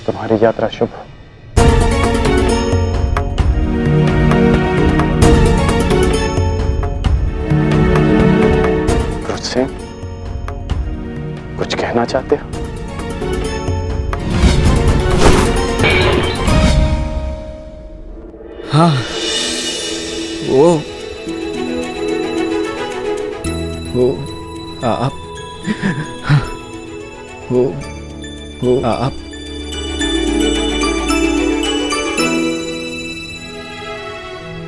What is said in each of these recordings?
तुम्हारी यात्रा शुभ हो। क्रुद्ध सिंह, कुछ कहना चाहते हो? हाँ, वो आप वो आप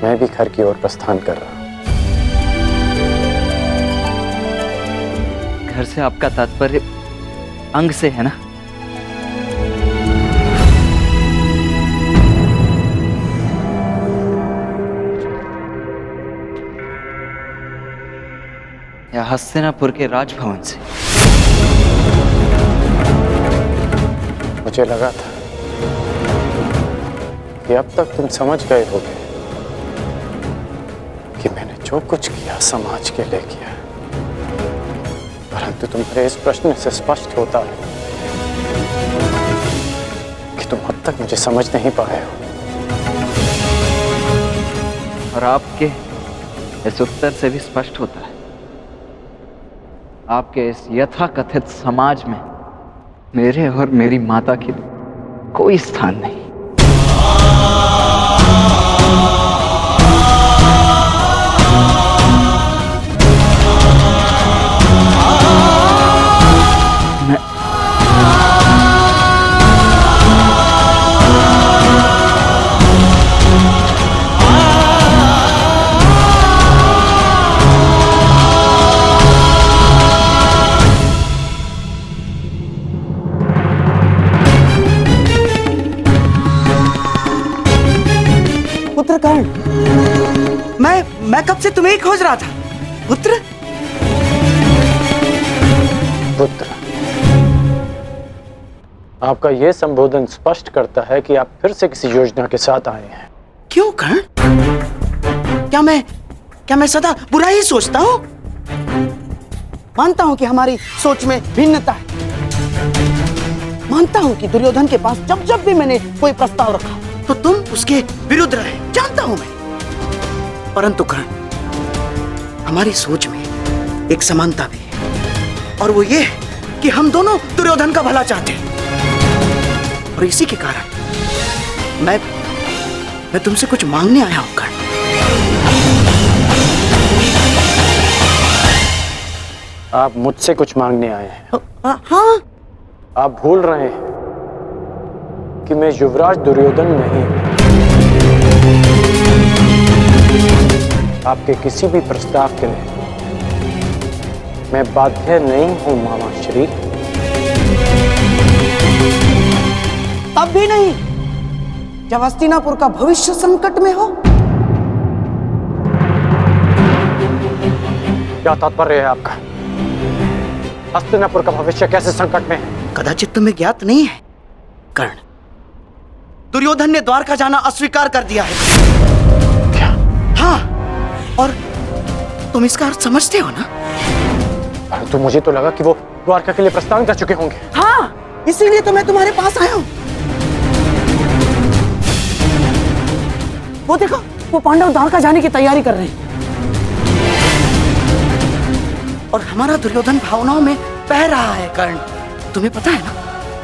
मैं भी घर की ओर प्रस्थान कर रहा हूं। घर से आपका तात्पर्य अंग से है ना? या हस्तिनापुर के राजभवन से? मुझे लगा था कि अब तक तुम समझ गए होगे कि मैंने जो कुछ किया समाज के लिए किया, परंतु तुम्हारे इस प्रश्न से स्पष्ट होता है कि तुम अब तक मुझे समझ नहीं पाए हो। और आपके इस उत्तर से भी स्पष्ट होता है आपके इस यथाकथित समाज में मेरे और मेरी माता की कोई स्थान नहीं। पुत्र कर्ण, मैं कब से तुम्हें ही खोज रहा था। पुत्र पुत्र, आपका यह संबोधन स्पष्ट करता है कि आप फिर से किसी योजना के साथ आए हैं। क्यों कर्ण? क्या मैं सदा बुरा ही सोचता हूँ? मानता हूँ कि हमारी सोच में भिन्नता है। मानता हूँ कि दुर्योधन के पास जब जब भी मैंने कोई प्रस्ताव रखा तो तुम उसके विरुद्ध रहे, जानता हूं मैं। परंतु कर्ण, हमारी सोच में एक समानता भी है, और वो ये कि हम दोनों दुर्योधन का भला चाहते हैं। और इसी के कारण मैं तुमसे कुछ मांगने आया हूं कर्ण। आप मुझसे कुछ मांगने आए हैं? हाँ। आप भूल रहे हैं कि मैं युवराज दुर्योधन नहीं हूं। आपके किसी भी प्रस्ताव के लिए मैं बाध्य नहीं हूं मामा श्री। तब भी नहीं जब हस्तिनापुर का भविष्य संकट में हो। क्या तात्पर्य है आपका? हस्तिनापुर का भविष्य कैसे संकट में है? कदाचित तुम्हें ज्ञात नहीं है कर्ण, दुर्योधन ने द्वारका जाना अस्वीकार कर दिया है। क्या? हाँ, और तुम इसका अर्थ समझते हो ना? परंतु मुझे तो लगा कि वो द्वारका के लिए प्रस्थान कर चुके होंगे। हाँ, इसीलिए तो मैं तुम्हारे पास आया हूं। वो देखो, वो पांडव द्वारका जाने की तैयारी कर रहे हैं। और हमारा दुर्योधन भावनाओं में बह रहा है कर्ण। तुम्हें पता है ना,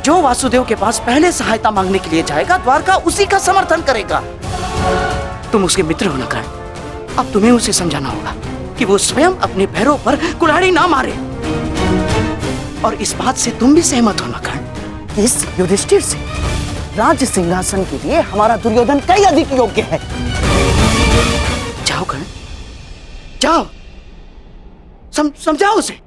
जो वासुदेव के पास पहले सहायता मांगने के लिए जाएगा, द्वारका उसी का समर्थन करेगा। तुम उसके मित्र हो ना कर्ण। अब तुम्हें उसे समझाना होगा कि वो स्वयं अपने पैरों पर कुल्हाड़ी ना मारे। और इस बात से तुम भी सहमत हो ना कर्ण? इस युधिष्ठिर से राज्य सिंहासन के लिए हमारा दुर्योधन कई अधिक योग्य है। जाओ कर्ण, जाओ, समझाओ उसे।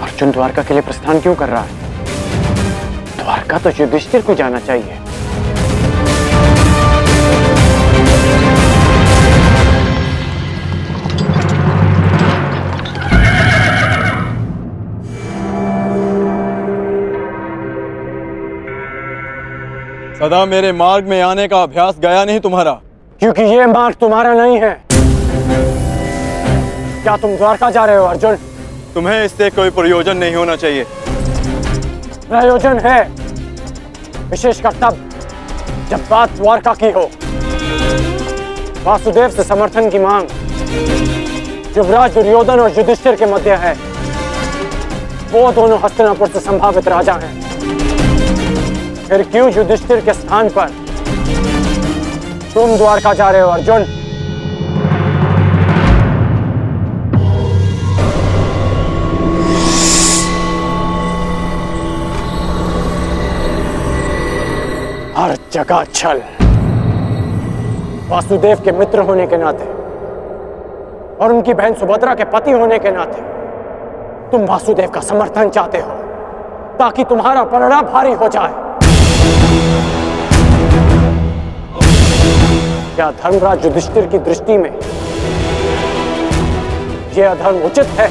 अर्जुन द्वारका के लिए प्रस्थान क्यों कर रहा है? द्वारका तो युधिष्ठिर को जाना चाहिए। सदा मेरे मार्ग में आने का अभ्यास गया नहीं तुम्हारा। क्योंकि ये मार्ग तुम्हारा नहीं है। क्या तुम द्वारका जा रहे हो अर्जुन? तुम्हें इससे कोई प्रयोजन नहीं होना चाहिए। प्रयोजन है, विशेषकर तब जब बात द्वारका की हो। वासुदेव से समर्थन की मांग युवराज दुर्योधन और युधिष्ठिर के मध्य है। वो दोनों हस्तिनापुर से संभावित राजा हैं। फिर क्यों युधिष्ठिर के स्थान पर तुम द्वारका जा रहे हो अर्जुन? हर जगह छल। वासुदेव के मित्र होने के नाते और उनकी बहन सुभद्रा के पति होने के नाते तुम वासुदेव का समर्थन चाहते हो ताकि तुम्हारा पलड़ा भारी हो जाए। क्या धर्मराज युधिष्ठिर की दृष्टि में यह अधर्म उचित है?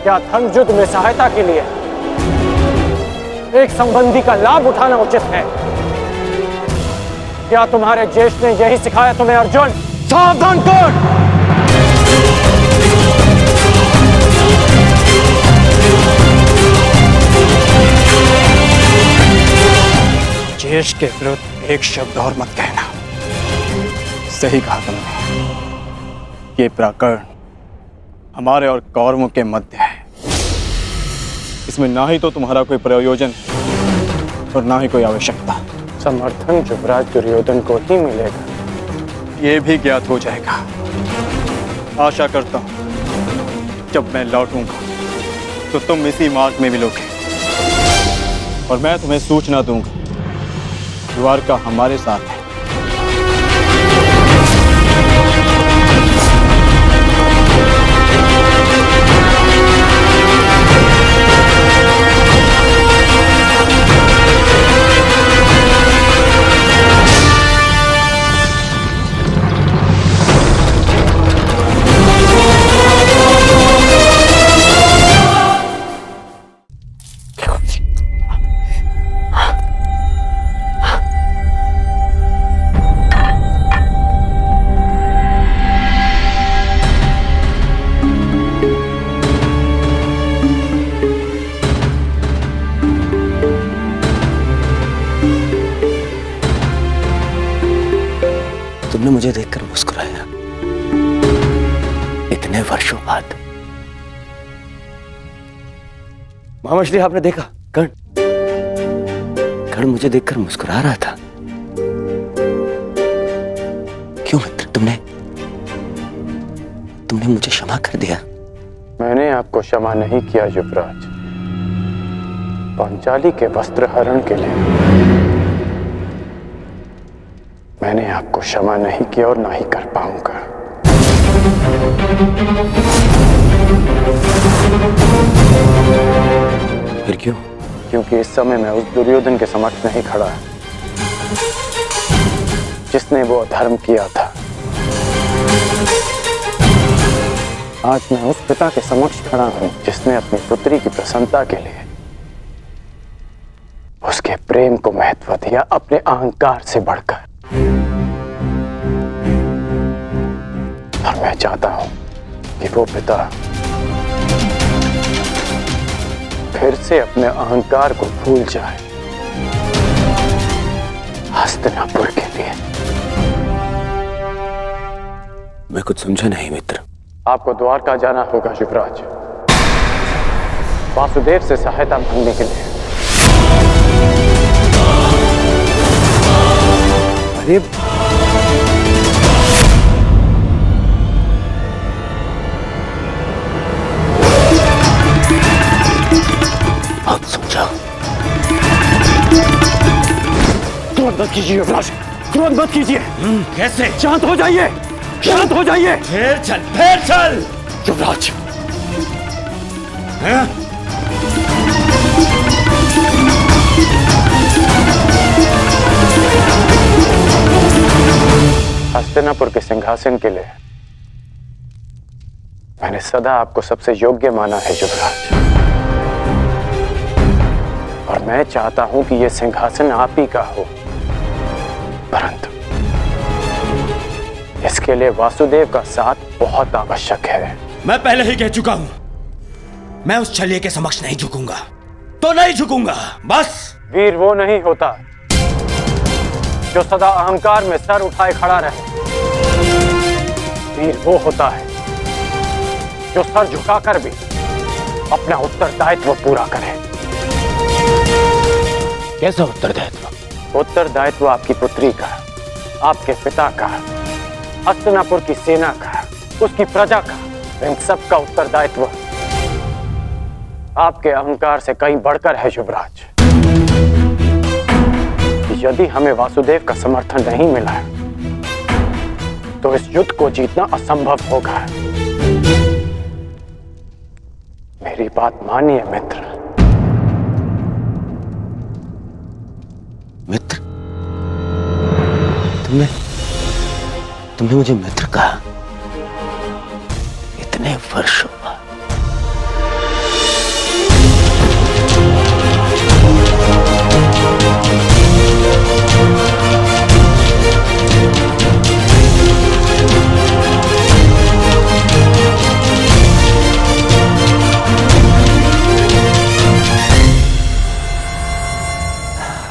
क्या धर्म युद्ध में सहायता के लिए एक संबंधी का लाभ उठाना उचित है? क्या तुम्हारे ज्येष्ठ ने यही सिखाया तुम्हें अर्जुन? सावधान कर! ज्येष्ठ के विरुद्ध एक शब्द और मत कहना। सही कहा तुमने। ये प्रकरण हमारे और कौरवों के मध्य है। इसमें ना ही तो तुम्हारा कोई प्रयोजन और ना ही कोई आवश्यकता। समर्थन युवराज दुर्योधन को ही मिलेगा। ये भी ज्ञात हो जाएगा। आशा करता हूं जब मैं लौटूंगा तो तुम इसी मार्ग में मिलोगे और मैं तुम्हें सूचना दूंगा। द्वारका हमारे साथ है। तुमने मुझे देखकर मुस्कुराया इतने वर्षों बाद। महामश्री, आपने देखा कर्ण मुझे देखकर मुस्कुरा रहा था। क्यों मित्र, तुमने मुझे क्षमा कर दिया? मैंने आपको क्षमा नहीं किया युवराज। पांचाली के वस्त्र हरण के लिए मैंने आपको क्षमा नहीं किया और ना ही कर पाऊंगा। फिर क्यों? क्योंकि इस समय मैं उस दुर्योधन के समक्ष नहीं खड़ा जिसने वो अधर्म किया था। आज मैं उस पिता के समक्ष खड़ा हूं जिसने अपनी पुत्री की प्रसन्नता के लिए उसके प्रेम को महत्व दिया अपने अहंकार से बढ़कर। और मैं चाहता हूं कि वो पिता फिर से अपने अहंकार को भूल जाए हस्तिनापुर के लिए। मैं कुछ समझा नहीं मित्र। आपको द्वारका जाना होगा युवराज, वासुदेव से सहायता मांगने के लिए। अरे बहुत समझा। क्रोध मत कीजिए युवराज, क्रोध मत कीजिए। कैसे? शांत हो जाइए, शांत हो जाइए। फिर चल युवराज, हस्तिनापुर के सिंहासन के लिए मैंने सदा आपको सबसे योग्य माना है युवराज। और मैं चाहता हूं कि यह सिंहासन आप ही का हो, परंतु इसके लिए वासुदेव का साथ बहुत आवश्यक है। मैं पहले ही कह चुका हूं, मैं उस छलिए के समक्ष नहीं झुकूंगा तो नहीं झुकूंगा, बस। वीर वो नहीं होता जो सदा अहंकार में सर उठाए खड़ा रहे। वीर वो होता है जो सर झुकाकर भी अपना उत्तरदायित्व पूरा करे। कैसा उत्तरदायित्व? उत्तरदायित्व आपकी पुत्री का, आपके पिता का, हस्तिनापुर की सेना का, उसकी प्रजा का, इन सब का उत्तरदायित्व आपके अहंकार से कहीं बढ़कर है युवराज। यदि हमें वासुदेव का समर्थन नहीं मिला तो इस युद्ध को जीतना असंभव होगा। मेरी बात मानिए मित्र। मित्र? तुमने मुझे मित्र कहा इतने वर्षों बाद।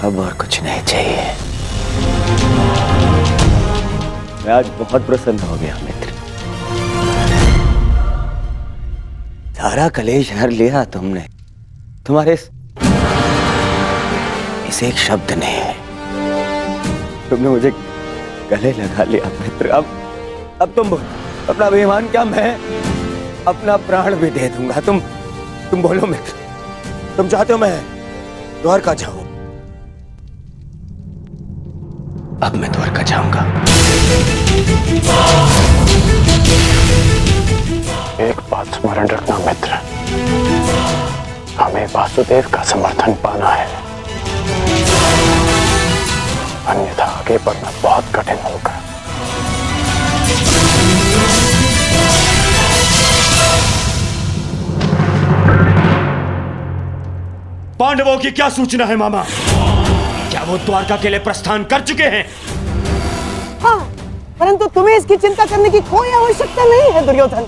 अब और कुछ नहीं चाहिए। मैं आज बहुत प्रसन्न हो गया मित्र। सारा कलेश हर लिया तुमने, तुम्हारे इस एक शब्द ने। तुमने मुझे गले लगा लिया मित्र। अब तुम अपना अभिमान क्या, मैं अपना प्राण भी दे दूंगा। तुम बोलो मित्र, तुम चाहते हो मैं द्वारका जाऊं? अब मैं द्वारका जाऊंगा। एक बात स्मरण रखना मित्र, हमें वासुदेव का समर्थन पाना है, अन्यथा आगे बढ़ना बहुत कठिन होगा। पांडवों की क्या सूचना है मामा? क्या वो द्वारका के लिए प्रस्थान कर चुके हैं? हाँ, परंतु तुम्हें इसकी चिंता करने की कोई आवश्यकता नहीं है दुर्योधन,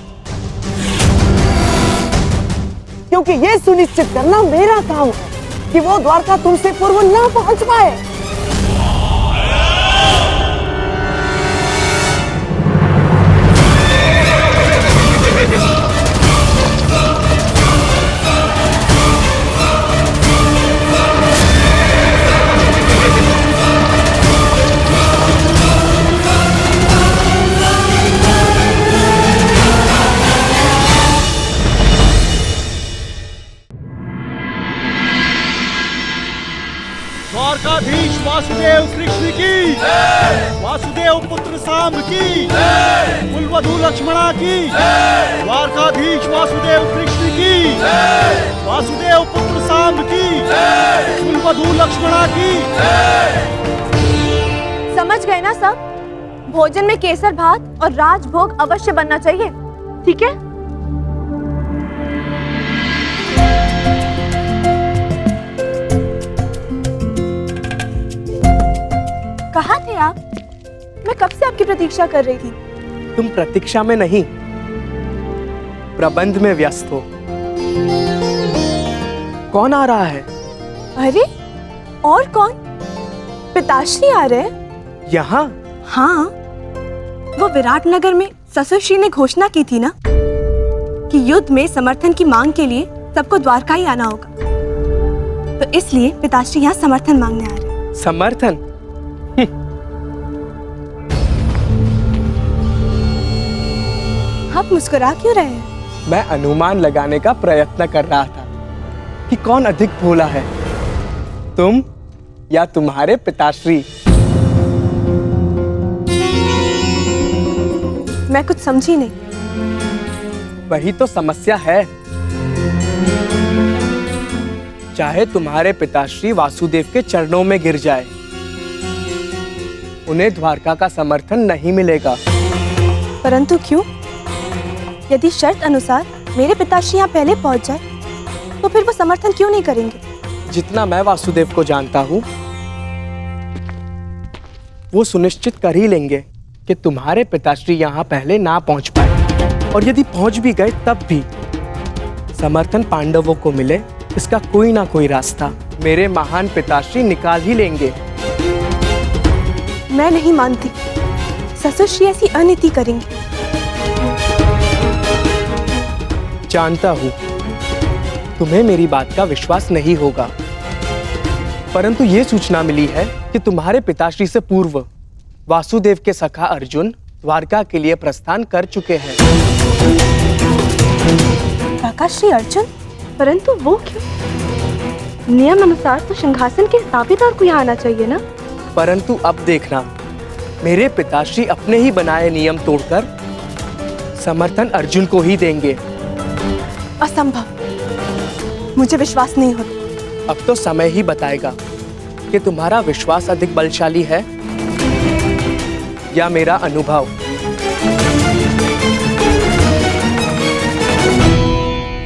क्योंकि ये सुनिश्चित करना मेरा काम है कि वो द्वारका तुमसे पूर्व ना पहुंच पाए। द्वारकाधीश वासुदेव कृष्ण की, वासुदेव पुत्र सांब की, कुलवधू लक्ष्मणा की, द्वारकाधीश वासुदेव कृष्ण की, वासुदेव पुत्र सांब की, कुलवधू लक्ष्मणा की। समझ गए ना सब? भोजन में केसर भात और राजभोग अवश्य बनना चाहिए, ठीक है? कहाँ थे आप? मैं कब से आपकी प्रतीक्षा कर रही थी। तुम प्रतीक्षा में नहीं, प्रबंध में व्यस्त हो। कौन आ रहा है? अरे और कौन? पिताश्री आ रहे हैं। यहाँ? हाँ, वो विराटनगर में ससुरश्री ने घोषणा की थी ना कि युद्ध में समर्थन की मांग के लिए सबको द्वारका ही आना होगा, तो इसलिए पिताश्री यहाँ समर्थन मांगने आ रहे हैं। समर्थन? आप मुस्कुरा क्यों रहे हैं? मैं अनुमान लगाने का प्रयत्न कर रहा था कि कौन अधिक भोला है, तुम या तुम्हारे पिताश्री। मैं कुछ समझी नहीं। वही तो समस्या है। चाहे तुम्हारे पिताश्री वासुदेव के चरणों में गिर जाए, उन्हें द्वारका का समर्थन नहीं मिलेगा। परंतु क्यों? यदि शर्त अनुसार मेरे पिताश्री यहाँ पहले पहुंच जाए तो फिर वो समर्थन क्यों नहीं करेंगे? जितना मैं वासुदेव को जानता हूं, वो सुनिश्चित कर ही लेंगे कि तुम्हारे पिताश्री यहाँ पहले ना पहुंच पाए, और यदि पहुंच भी गए तब भी समर्थन पांडवों को मिले, इसका कोई ना कोई रास्ता मेरे महान पिताश्री निकाल ही लेंगे। मैं नहीं मानती ससुर श्री ऐसी अनीति करेंगे। जानता हूं तुम्हें मेरी बात का विश्वास नहीं होगा, परंतु ये सूचना मिली है कि तुम्हारे पिताश्री से पूर्व वासुदेव के सखा अर्जुन द्वारका के लिए प्रस्थान कर चुके हैं। काका श्री अर्जुन? परंतु वो क्यों? नियम अनुसार तो सिंहासन के दावेदार को यहाँ आना चाहिए ना। परंतु अब देखना, मेरे पिताश्री अपने ही बनाए नियम तोड़कर समर्थन अर्जुन को ही देंगे। असंभव, मुझे विश्वास नहीं होता। अब तो समय ही बताएगा कि तुम्हारा विश्वास अधिक बलशाली है या मेरा अनुभव।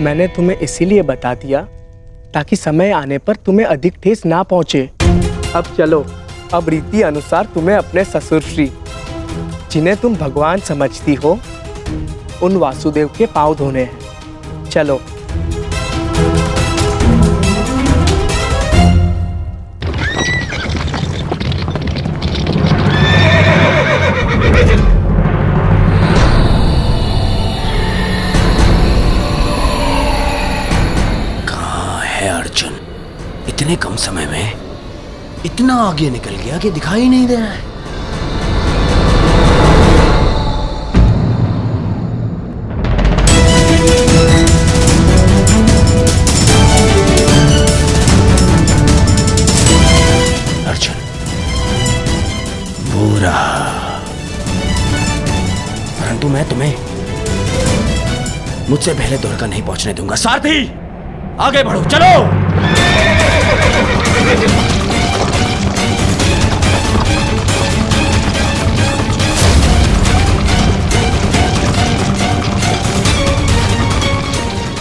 मैंने तुम्हें इसीलिए बता दिया ताकि समय आने पर तुम्हें अधिक ठेस ना पहुंचे। अब चलो, अब रीति अनुसार तुम्हें अपने ससुर श्री, जिन्हें तुम भगवान समझती हो, उन वासुदेव के पांव धोने हैं। चलो। कहाँ है अर्जुन? इतने कम समय में इतना आगे निकल गया कि दिखाई नहीं दे रहा है। परंतु मैं तुम्हें मुझसे पहले द्वारका नहीं पहुंचने दूंगा। सारथी, आगे बढ़ो, चलो।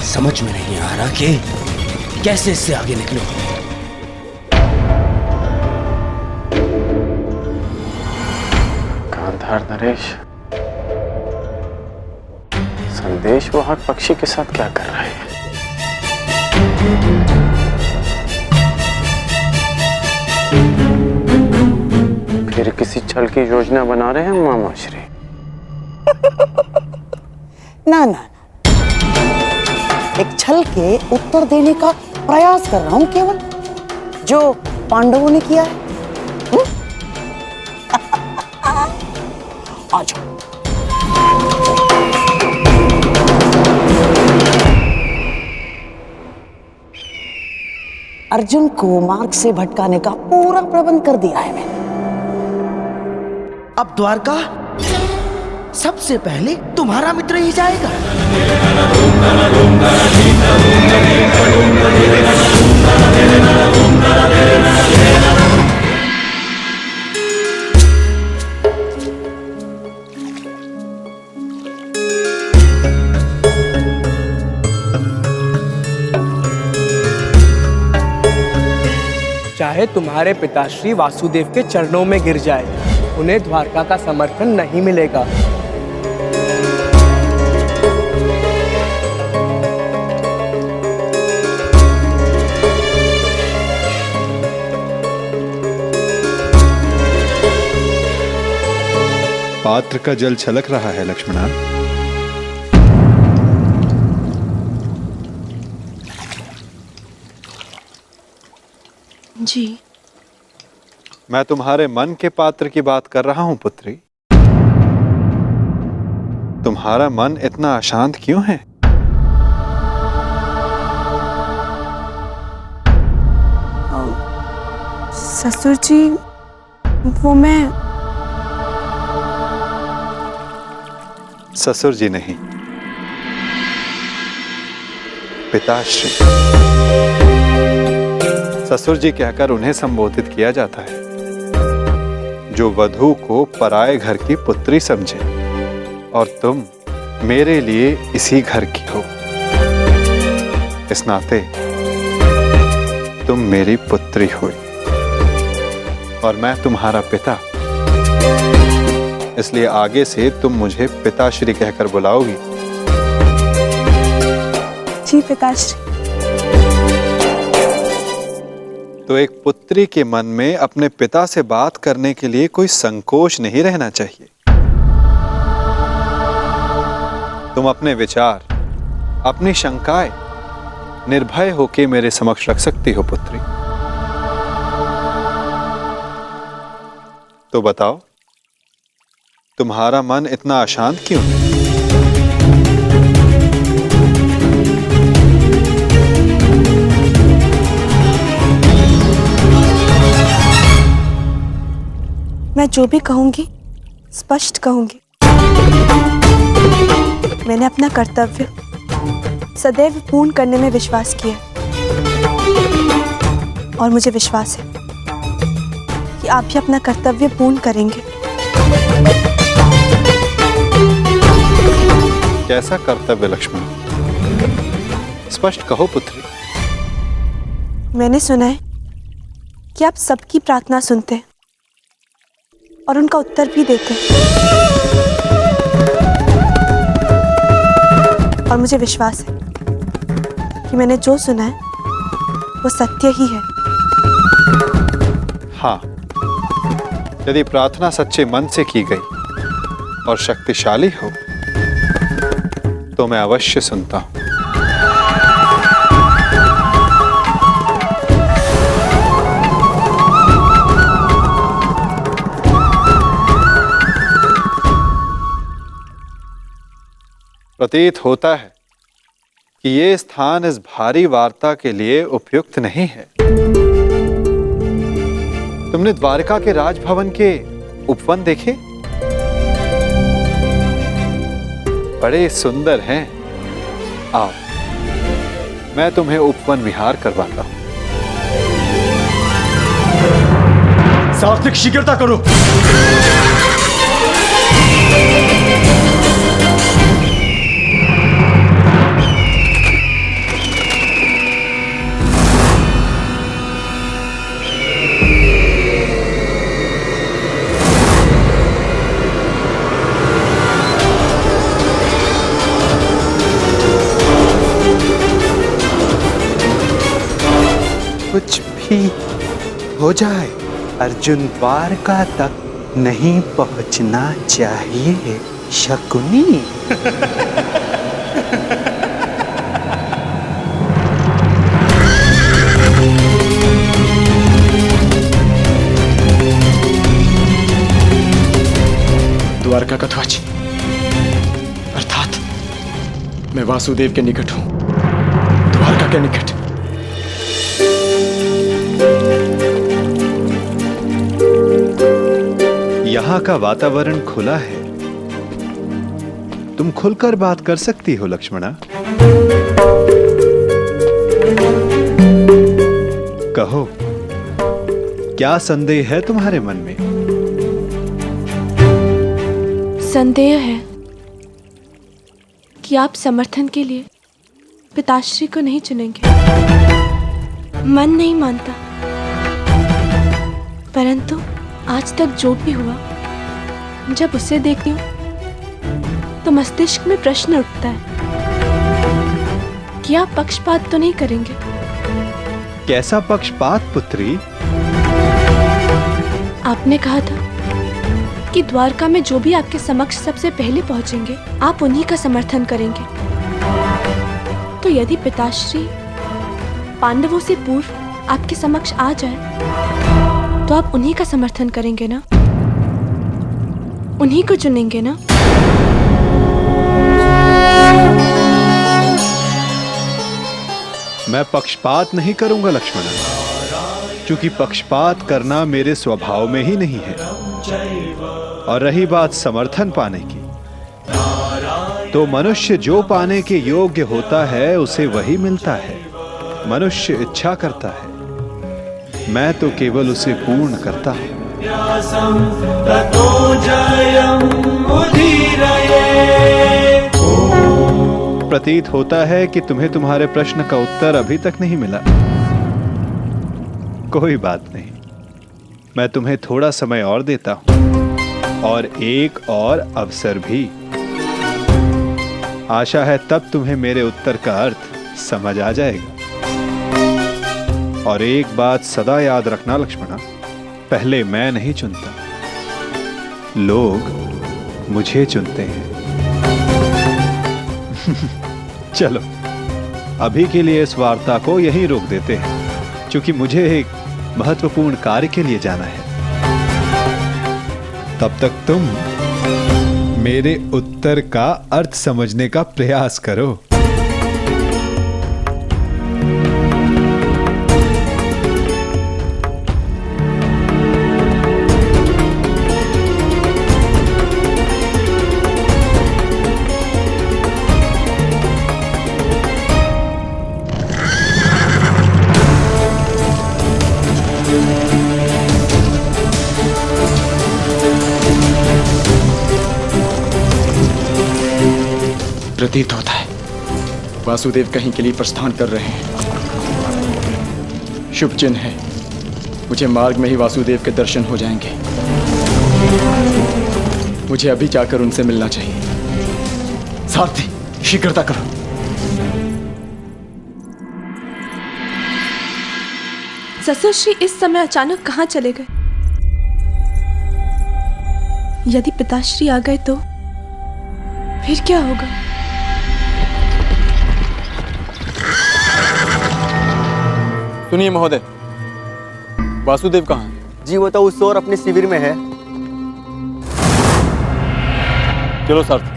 समझ में नहीं आ रहा कि कैसे इससे आगे निकलो। गांधार नरेश, संदेश वो हाथ पक्षी के साथ क्या कर रहा है? फिर किसी छल की योजना बना रहे हैं मामा श्री? ना ना, एक छल के उत्तर देने का प्रयास कर रहा हूं केवल, जो पांडवों ने किया है। आ जाओ। अर्जुन को मार्ग से भटकाने का पूरा प्रबंध कर दिया है मैंने। अब द्वारका सबसे पहले तुम्हारा मित्र ही जाएगा। चाहे तुम्हारे पिताश्री वासुदेव के चरणों में गिर जाए, उन्हें द्वारका का समर्थन नहीं मिलेगा। पात्र का जल छलक रहा है लक्ष्मणा। जी, मैं तुम्हारे मन के पात्र की बात कर रहा हूं पुत्री। तुम्हारा मन इतना अशांत क्यों है? ससुर जी, वो मैं ससुर जी नहीं, पिताश्री। ससुर जी कहकर उन्हें संबोधित किया जाता है जो वधू को पराये घर की पुत्री समझे, और तुम मेरे लिए इसी घर की हो। इस नाते तुम मेरी पुत्री हुई और मैं तुम्हारा पिता, इसलिए आगे से तुम मुझे पिताश्री कहकर बुलाओगी। जी पिताश्री। तो एक पुत्री के मन में अपने पिता से बात करने के लिए कोई संकोच नहीं रहना चाहिए। तुम अपने विचार, अपनी शंकाएं निर्भय होकर मेरे समक्ष रख सकती हो पुत्री। तो बताओ, तुम्हारा मन इतना अशांत क्यों है? मैं जो भी कहूंगी स्पष्ट कहूंगी। मैंने अपना कर्तव्य सदैव पूर्ण करने में विश्वास किया और मुझे विश्वास है कि आप भी अपना कर्तव्य पूर्ण करेंगे। कैसा कर्तव्य लक्ष्मण? स्पष्ट कहो पुत्री। मैंने सुना है कि आप सबकी प्रार्थना सुनते हैं और उनका उत्तर भी देते हैं, और मुझे विश्वास है कि मैंने जो सुना है वो सत्य ही है। हाँ, यदि प्रार्थना सच्चे मन से की गई और शक्तिशाली हो तो मैं अवश्य सुनता हूं। प्रतीत होता है कि ये स्थान इस भारी वार्ता के लिए उपयुक्त नहीं है। तुमने द्वारका के राजभवन के उपवन देखे? बड़े सुंदर हैं। आओ, मैं तुम्हें उपवन विहार करवाता हूं। सात्विक शीघ्रता करो। कुछ भी हो जाए, अर्जुन द्वारका तक नहीं पहुंचना चाहिए शकुनी। द्वारका का ध्वज अर्थात मैं वासुदेव के निकट हूं, द्वारका के निकट। यहाँ का वातावरण खुला है, तुम खुलकर बात कर सकती हो लक्ष्मणा। कहो, क्या संदेह है तुम्हारे मन में? संदेह है कि आप समर्थन के लिए पिताश्री को नहीं चुनेंगे। मन नहीं मानता, परंतु आज तक जो भी हुआ, जब उसे देखती हूँ तो मस्तिष्क में प्रश्न उठता है कि आप पक्षपात तो नहीं करेंगे। कैसा पक्षपात पुत्री? आपने कहा था कि द्वारका में जो भी आपके समक्ष सबसे पहले पहुंचेंगे आप उन्हीं का समर्थन करेंगे। तो यदि पिताश्री पांडवों से पूर्व आपके समक्ष आ जाए तो आप उन्हीं का समर्थन करेंगे ना, उन्हीं को चुनेंगे ना? मैं पक्षपात नहीं करूंगा लक्ष्मण, क्योंकि पक्षपात करना मेरे स्वभाव में ही नहीं है। और रही बात समर्थन पाने की, तो मनुष्य जो पाने के योग्य होता है उसे वही मिलता है। मनुष्य इच्छा करता है, मैं तो केवल उसे पूर्ण करता हूं। प्रतीत होता है कि तुम्हें तुम्हारे प्रश्न का उत्तर अभी तक नहीं मिला। कोई बात नहीं, मैं तुम्हें थोड़ा समय और देता हूं, और एक और अवसर भी। आशा है तब तुम्हें मेरे उत्तर का अर्थ समझ आ जाएगा। और एक बात सदा याद रखना लक्ष्मणा, पहले मैं नहीं चुनता, लोग मुझे चुनते हैं। चलो अभी के लिए इस वार्ता को यहीं रोक देते हैं, क्योंकि मुझे एक महत्वपूर्ण कार्य के लिए जाना है। तब तक तुम मेरे उत्तर का अर्थ समझने का प्रयास करो। प्रतीत होता है वासुदेव कहीं के लिए प्रस्थान कर रहे हैं। शुभ चिन्ह है, मुझे मार्ग में ही वासुदेव के दर्शन हो जाएंगे। मुझे अभी जाकर उनसे मिलना चाहिए। सारथी, शीघ्रता करो। ससुर श्री इस समय अचानक कहाँ चले गए? यदि पिताश्री आ गए तो फिर क्या होगा? सुनिए महोदय, वासुदेव कहाँ है? जी वो तो उस ओर अपने शिविर में है। चलो सारथी।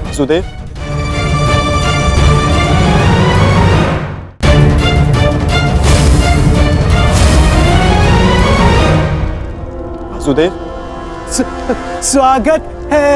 वासुदेव, वासुदेव, स्वागत है।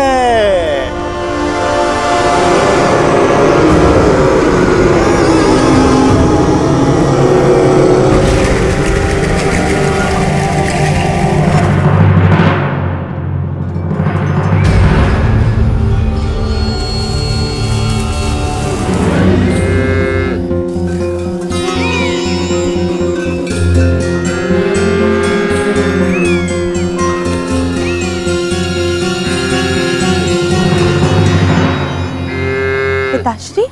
पिताश्री,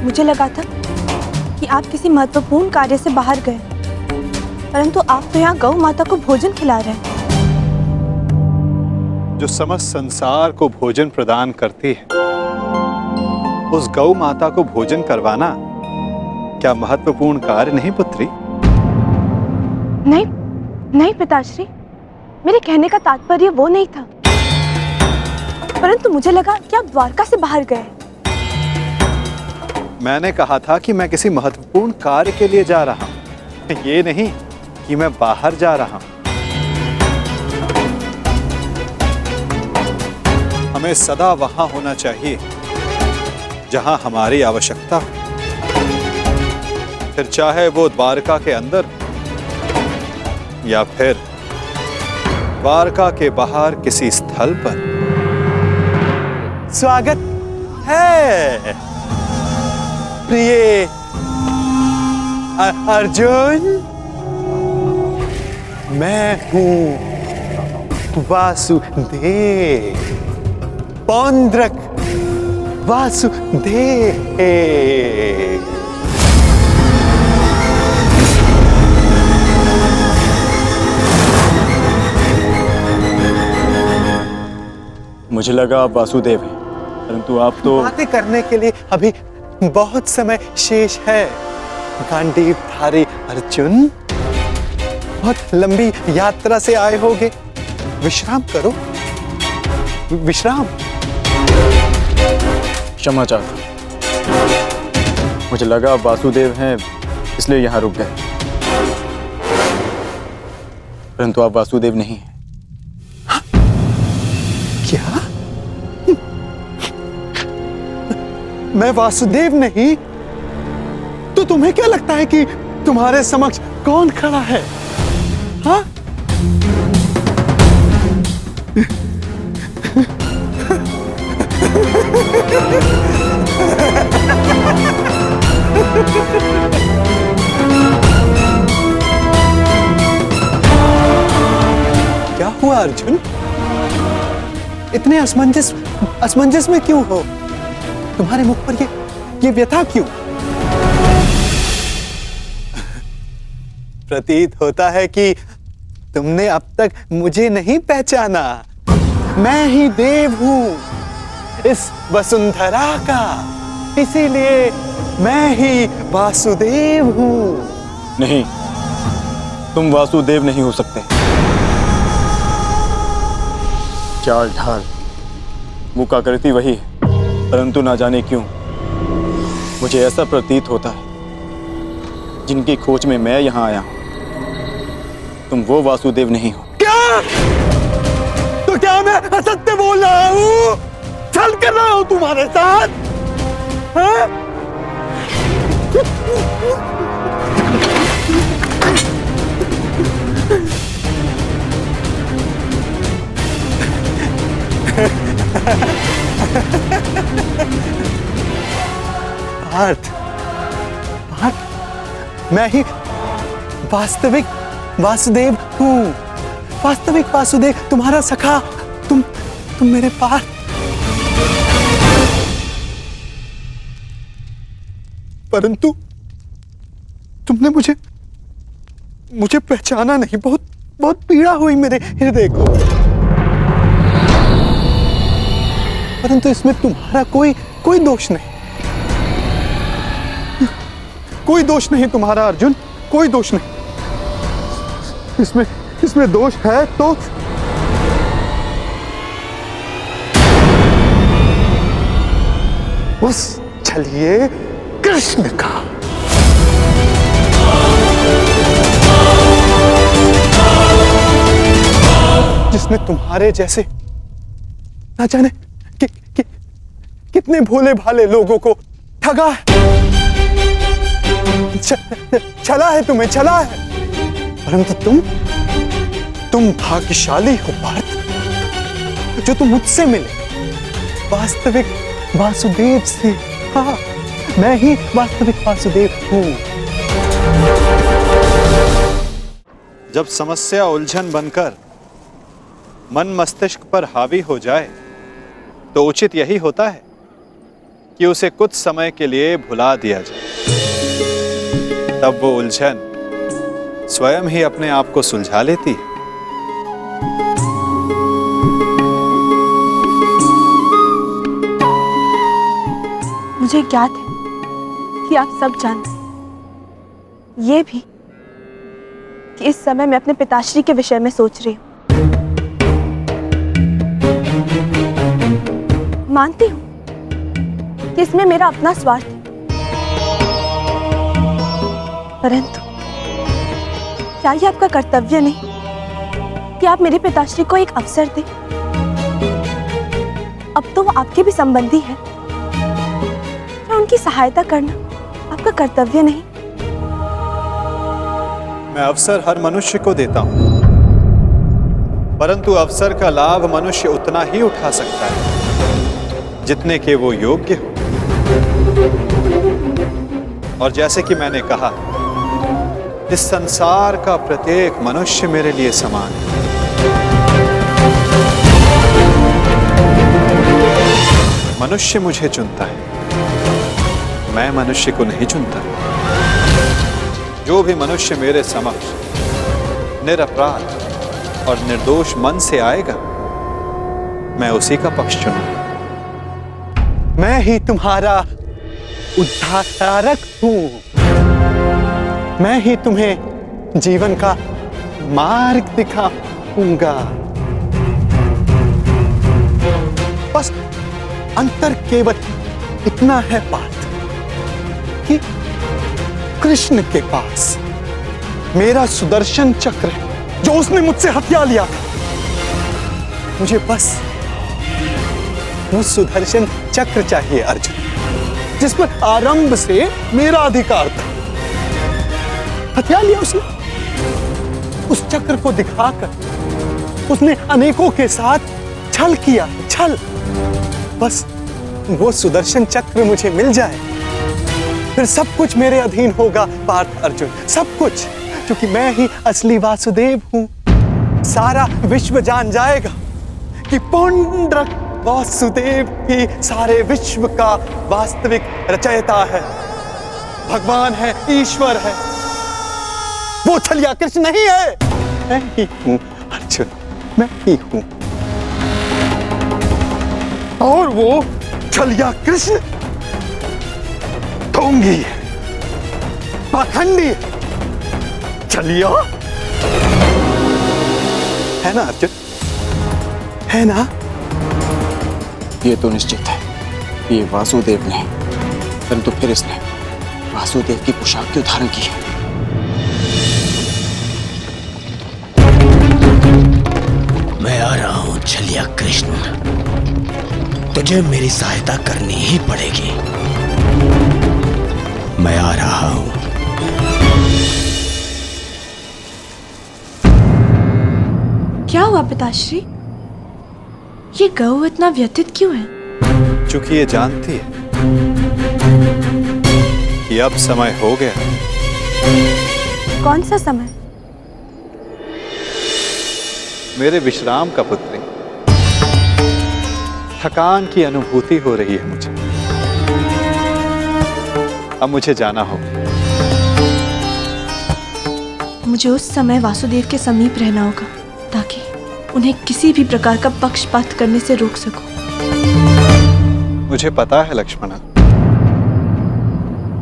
मुझे लगा था कि आप किसी महत्वपूर्ण कार्य से बाहर गए, परंतु आप तो यहाँ गौ माता को भोजन खिला रहे हैं। जो समस्त संसार को भोजन प्रदान करती है, उस गौ माता को भोजन करवाना क्या महत्वपूर्ण कार्य नहीं पुत्री? नहीं नहीं पिताश्री, मेरे कहने का तात्पर्य वो नहीं था, परंतु मुझे लगा कि आप द्वारका से बाहर गए। मैंने कहा था कि मैं किसी महत्वपूर्ण कार्य के लिए जा रहा हूं, ये नहीं कि मैं बाहर जा रहा हूं। हमें सदा वहां होना चाहिए जहां हमारी आवश्यकता हो, फिर चाहे वो द्वारका के अंदर या फिर द्वारका के बाहर किसी स्थल पर। स्वागत है प्रिय अर्जुन। मैं हूं वासुदेव, पौंड्रक वासुदेव। मुझे लगा आप वासुदेव हैं, परंतु आप तो बातें करने के लिए अभी बहुत समय शेष है। गांडीवधारी अर्जुन, बहुत लंबी यात्रा से आए होगे, विश्राम करो, विश्राम। क्षमा चाहता हूं। मुझे लगा वासुदेव हैं इसलिए यहां रुक गए, परंतु आप वासुदेव नहीं हैं। क्या? मैं वासुदेव नहीं? तो तुम्हें क्या लगता है कि तुम्हारे समक्ष कौन खड़ा है? हाँ? क्या हुआ अर्जुन? इतने असमंजस में क्यों हो? तुम्हारे मुख पर ये व्यथा क्यों? प्रतीत होता है कि तुमने अब तक मुझे नहीं पहचाना। मैं ही देव हूं इस वसुंधरा का, इसीलिए मैं ही वासुदेव हूं। नहीं, तुम वासुदेव नहीं हो सकते। चाल ढाल मुका करती वही है, परंतु ना जाने क्यों मुझे ऐसा प्रतीत होता है जिनकी खोज में मैं यहां आया हूं, तुम वो वासुदेव नहीं हो। क्या? तो क्या मैं असत्य बोल रहा हूं? छल कर रहा हूं तुम्हारे साथ? हाँ? पार्थ, मैं ही वास्तविक वासुदेव हूं, वास्तविक वासुदेव, तुम्हारा सखा, तुम मेरे पास। परंतु तुमने मुझे पहचाना नहीं। बहुत पीड़ा हुई मेरे हृदय को। परंतु इसमें तुम्हारा कोई दोष नहीं, कोई दोष नहीं तुम्हारा अर्जुन, कोई दोष नहीं। इसमें दोष है तो उस छलिए कृष्ण का। जिसने तुम्हारे जैसे ना जाने कितने भोले भाले लोगों को ठगा है, छला है, तुम्हें छला है। परंतु तुम भाग्यशाली हो पार्थ, जो तुम मुझसे मिले, वास्तविक वासुदेव से। हाँ, मैं ही वास्तविक वासुदेव हूं। जब समस्या उलझन बनकर मन मस्तिष्क पर हावी हो जाए तो उचित यही होता है कि उसे कुछ समय के लिए भुला दिया जाए। तब वो उलझन स्वयं ही अपने आप को सुलझा लेती है। मुझे ज्ञात है कि आप सब जानते हैं, ये भी कि इस समय मैं अपने पिताश्री के विषय में सोच रही हूँ। मानती हूँ कि इसमें मेरा अपना स्वार्थ है, परंतु क्या ये आपका कर्तव्य नहीं कि आप मेरे पिताश्री को एक अवसर दें? अब तो वो आपके भी संबंधी है, क्या उनकी सहायता करना आपका कर्तव्य नहीं? मैं अवसर हर मनुष्य को देता हूं, परंतु अवसर का लाभ मनुष्य उतना ही उठा सकता है जितने के वो योग्य हो। और जैसे कि मैंने कहा, इस संसार का प्रत्येक मनुष्य मेरे लिए समान है। मनुष्य मुझे चुनता है, मैं मनुष्य को नहीं चुनता। जो भी मनुष्य मेरे समक्ष निरपराध और निर्दोष मन से आएगा, मैं उसी का पक्ष चुनूंगा। मैं ही तुम्हारा उद्धारक हूं। मैं ही तुम्हें जीवन का मार्ग दिखाऊंगा। बस अंतर केवल इतना है बात कि कृष्ण के पास मेरा सुदर्शन चक्र है जो उसने मुझसे हथिया लिया था। मुझे बस वो सुदर्शन चक्र चाहिए अर्जुन, जिस पर आरंभ से मेरा अधिकार था। हथिया लिया उसने। उस चक्र को दिखाकर उसने अनेकों के साथ छल किया, छल। बस वो सुदर्शन चक्र मुझे मिल जाए, फिर सब कुछ मेरे अधीन होगा पार्थ अर्जुन, सब कुछ, क्योंकि मैं ही असली वासुदेव हूं। सारा विश्व जान जाएगा कि पुंडरक वासुदेव ही सारे विश्व का वास्तविक रचयिता है, भगवान है, ईश्वर है। वो छलिया कृष्ण नहीं है, मैं ही हूं अर्जुन, मैं ही हूं। और वो छलिया कृष्ण ढोंगी है, पाखंडी है, छलिया है ना अर्जुन, है ना? ये तो निश्चित है, ये वासुदेव ने, परंतु फिर इसने वासुदेव की पोशाक क्यों धारण की है? मैं आ रहा हूं छलिया कृष्ण, तुझे मेरी सहायता करनी ही पड़ेगी। मैं आ रहा हूं। क्या हुआ पिताश्री? ये गऊ इतना व्यथित क्यों है? चूंकि ये जानती है कि अब समय हो गया। कौन सा समय? मेरे विश्राम का पुत्री, थकान की अनुभूति हो रही है मुझे। अब मुझे जाना होगा। मुझे उस समय वासुदेव के समीप रहना होगा ताकि उन्हें किसी भी प्रकार का पक्षपात करने से रोक सकूं। मुझे पता है लक्ष्मणा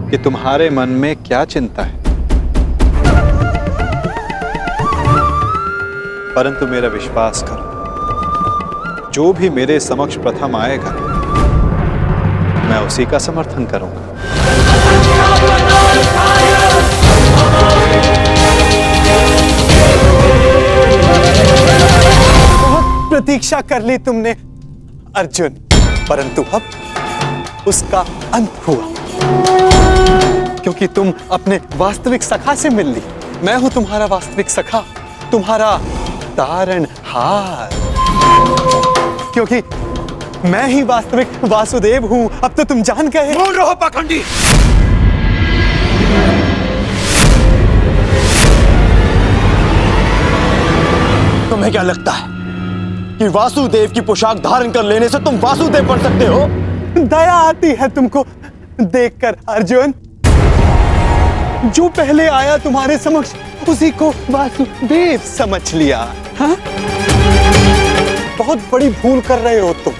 कि तुम्हारे मन में क्या चिंता है, परंतु मेरा विश्वास करो, जो भी मेरे समक्ष प्रथम आएगा मैं उसी का समर्थन करूंगा। बहुत प्रतीक्षा कर ली तुमने अर्जुन, परंतु अब उसका अंत हुआ, क्योंकि तुम अपने वास्तविक सखा से मिल ली। मैं हूं तुम्हारा वास्तविक सखा, तुम्हारा तारणहार, क्योंकि मैं ही वास्तविक वासुदेव हूं। अब तो तुम जान गए। बोल रहो पाखंडी। तुम्हें क्या लगता है कि वासुदेव की पोशाक धारण कर लेने से तुम वासुदेव बन सकते हो? दया आती है तुमको देखकर अर्जुन। जो पहले आया तुम्हारे समक्ष उसी को वासुदेव समझ लिया। हाँ? बहुत बड़ी भूल कर रहे हो तुम,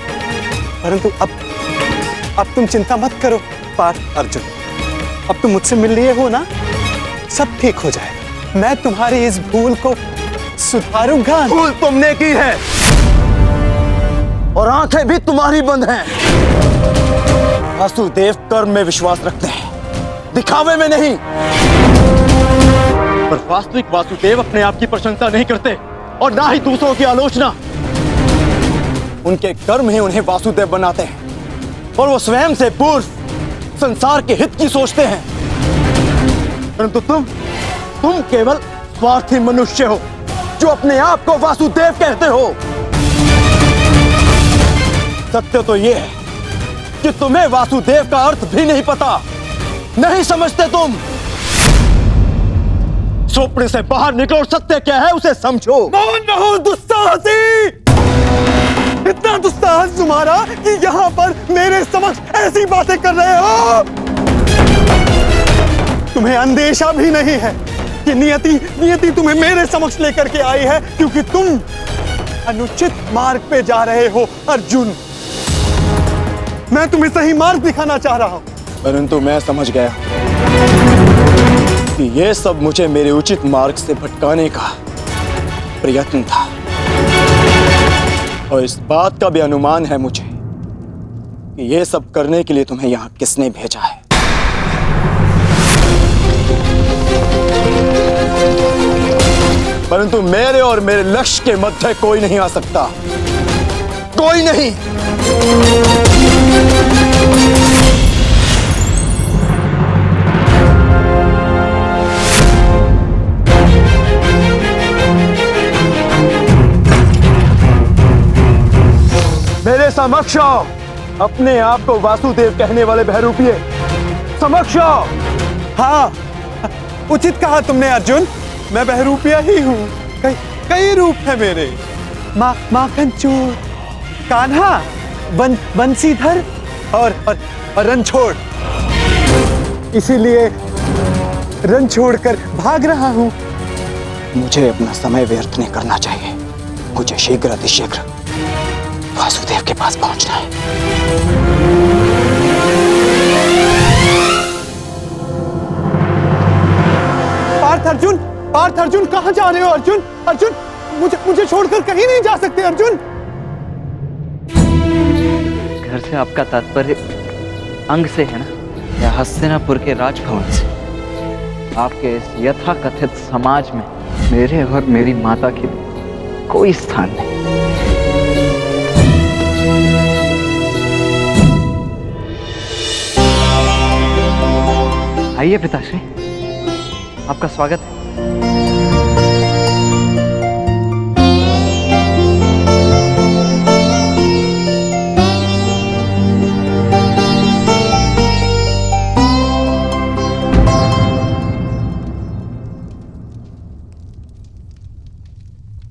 परंतु अब तुम चिंता मत करो पार्थ अर्जुन। अब तुम मुझसे मिल लिए हो ना, सब ठीक हो जाएगा। मैं तुम्हारी इस भूल को सुधारूंगा। भूल तुमने की है और आंखें भी तुम्हारी बंद हैं। वासुदेव कर्म में विश्वास रखते हैं, दिखावे में नहीं। पर वास्तविक वासुदेव अपने आप की प्रशंसा नहीं करते और ना ही दूसरों की आलोचना। उनके कर्म ही उन्हें वासुदेव बनाते हैं और वो स्वयं से पूर्व संसार के हित की सोचते हैं। परंतु तुम केवल स्वार्थी मनुष्य हो जो अपने आप को वासुदेव कहते हो। सत्य तो ये है कि तुम्हें वासुदेव का अर्थ भी नहीं पता, नहीं समझते तुम। स्वप्न से बाहर निकलो और सत्य क्या है उसे समझो। मौन रहो दुस्साहसी! इतना दुस्साहस तुम्हारा कि यहाँ पर मेरे समक्ष ऐसी बातें कर रहे हो। तुम्हें अंदेशा भी नहीं है कि नियति तुम्हें मेरे समक्ष लेकर के आई है, क्योंकि तुम अनुचित मार्ग पे जा रहे हो अर्जुन। मैं तुम्हें सही मार्ग दिखाना चाह रहा हूं। परंतु मैं समझ गया कि यह सब मुझे मेरे उचित मार्ग से भटकाने का प्रयत्न था। और इस बात का भी अनुमान है मुझे कि यह सब करने के लिए तुम्हें यहां किसने भेजा है। परंतु मेरे और मेरे लक्ष्य के मध्य कोई नहीं आ सकता, कोई नहीं। मेरे समक्ष आओ, अपने आप को वासुदेव कहने वाले बहरूपिये, समक्ष आओ। हाँ, उचित कहा तुमने अर्जुन, मैं बहरूपिया ही हूँ। कई रूप है मेरे। माखन चोर, कान्हा, बंसीधर और रणछोड़। इसीलिए रन छोड़कर भाग रहा हूँ। मुझे अपना समय व्यर्थ नहीं करना चाहिए। मुझे शीघ्र अतिशीघ्र वासुदेव के पास पहुंचना है। पार्थ अर्जुन कहाँ जा रहे हो? अर्जुन मुझे छोड़कर कहीं नहीं जा सकते अर्जुन। घर से आपका तात्पर्य अंग से है ना, या हस्तिनापुर के राजभवन से? आपके इस यथाकथित समाज में मेरे और मेरी माता के लिए कोई स्थान नहीं। आइए पिताश्री, आपका स्वागत है।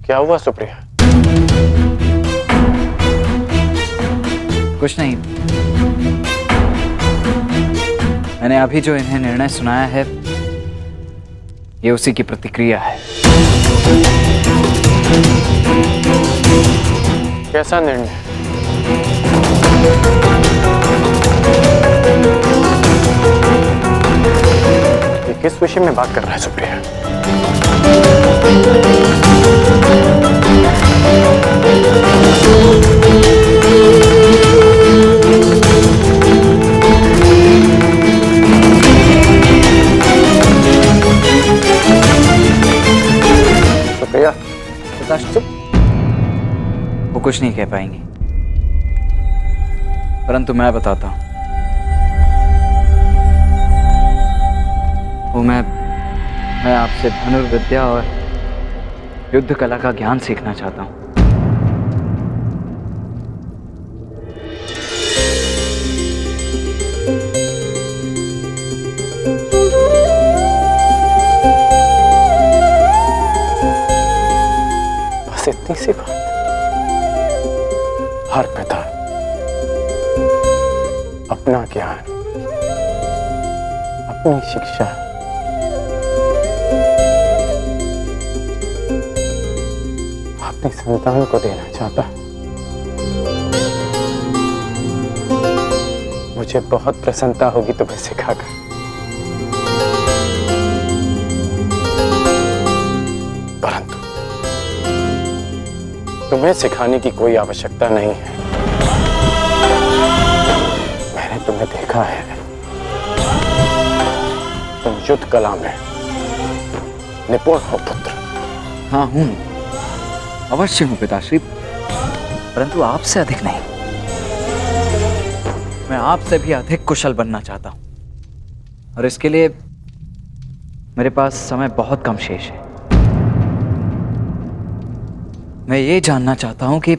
क्या हुआ सुप्रिया? कुछ नहीं, मैंने अभी जो इन्हें निर्णय सुनाया है ये उसी की प्रतिक्रिया है। कैसा निर्णय? ये किस विषय में बात कर रहा है सुप्रिया? सुप्रिया, पिताश्री, वो कुछ नहीं कह पाएंगी, परंतु मैं बताता हूं। वो मैं आपसे धनुर्विद्या और युद्ध कला का ज्ञान सीखना चाहता हूं। बस इतनी सी बात। हर पिता अपना ज्ञान, अपनी शिक्षा अपनी संतान को देना चाहता। मुझे बहुत प्रसन्नता होगी तुम्हें सिखाकर। परंतु तुम्हें सिखाने की कोई आवश्यकता नहीं है। मैंने तुम्हें देखा है, तुम युद्ध कला में निपुण हो पुत्र। हाँ हूं, अवश्य हूं पिताश्री, परंतु आपसे अधिक नहीं। मैं आपसे भी अधिक कुशल बनना चाहता हूं और इसके लिए मेरे पास समय बहुत कम शेष है। मैं ये जानना चाहता हूं कि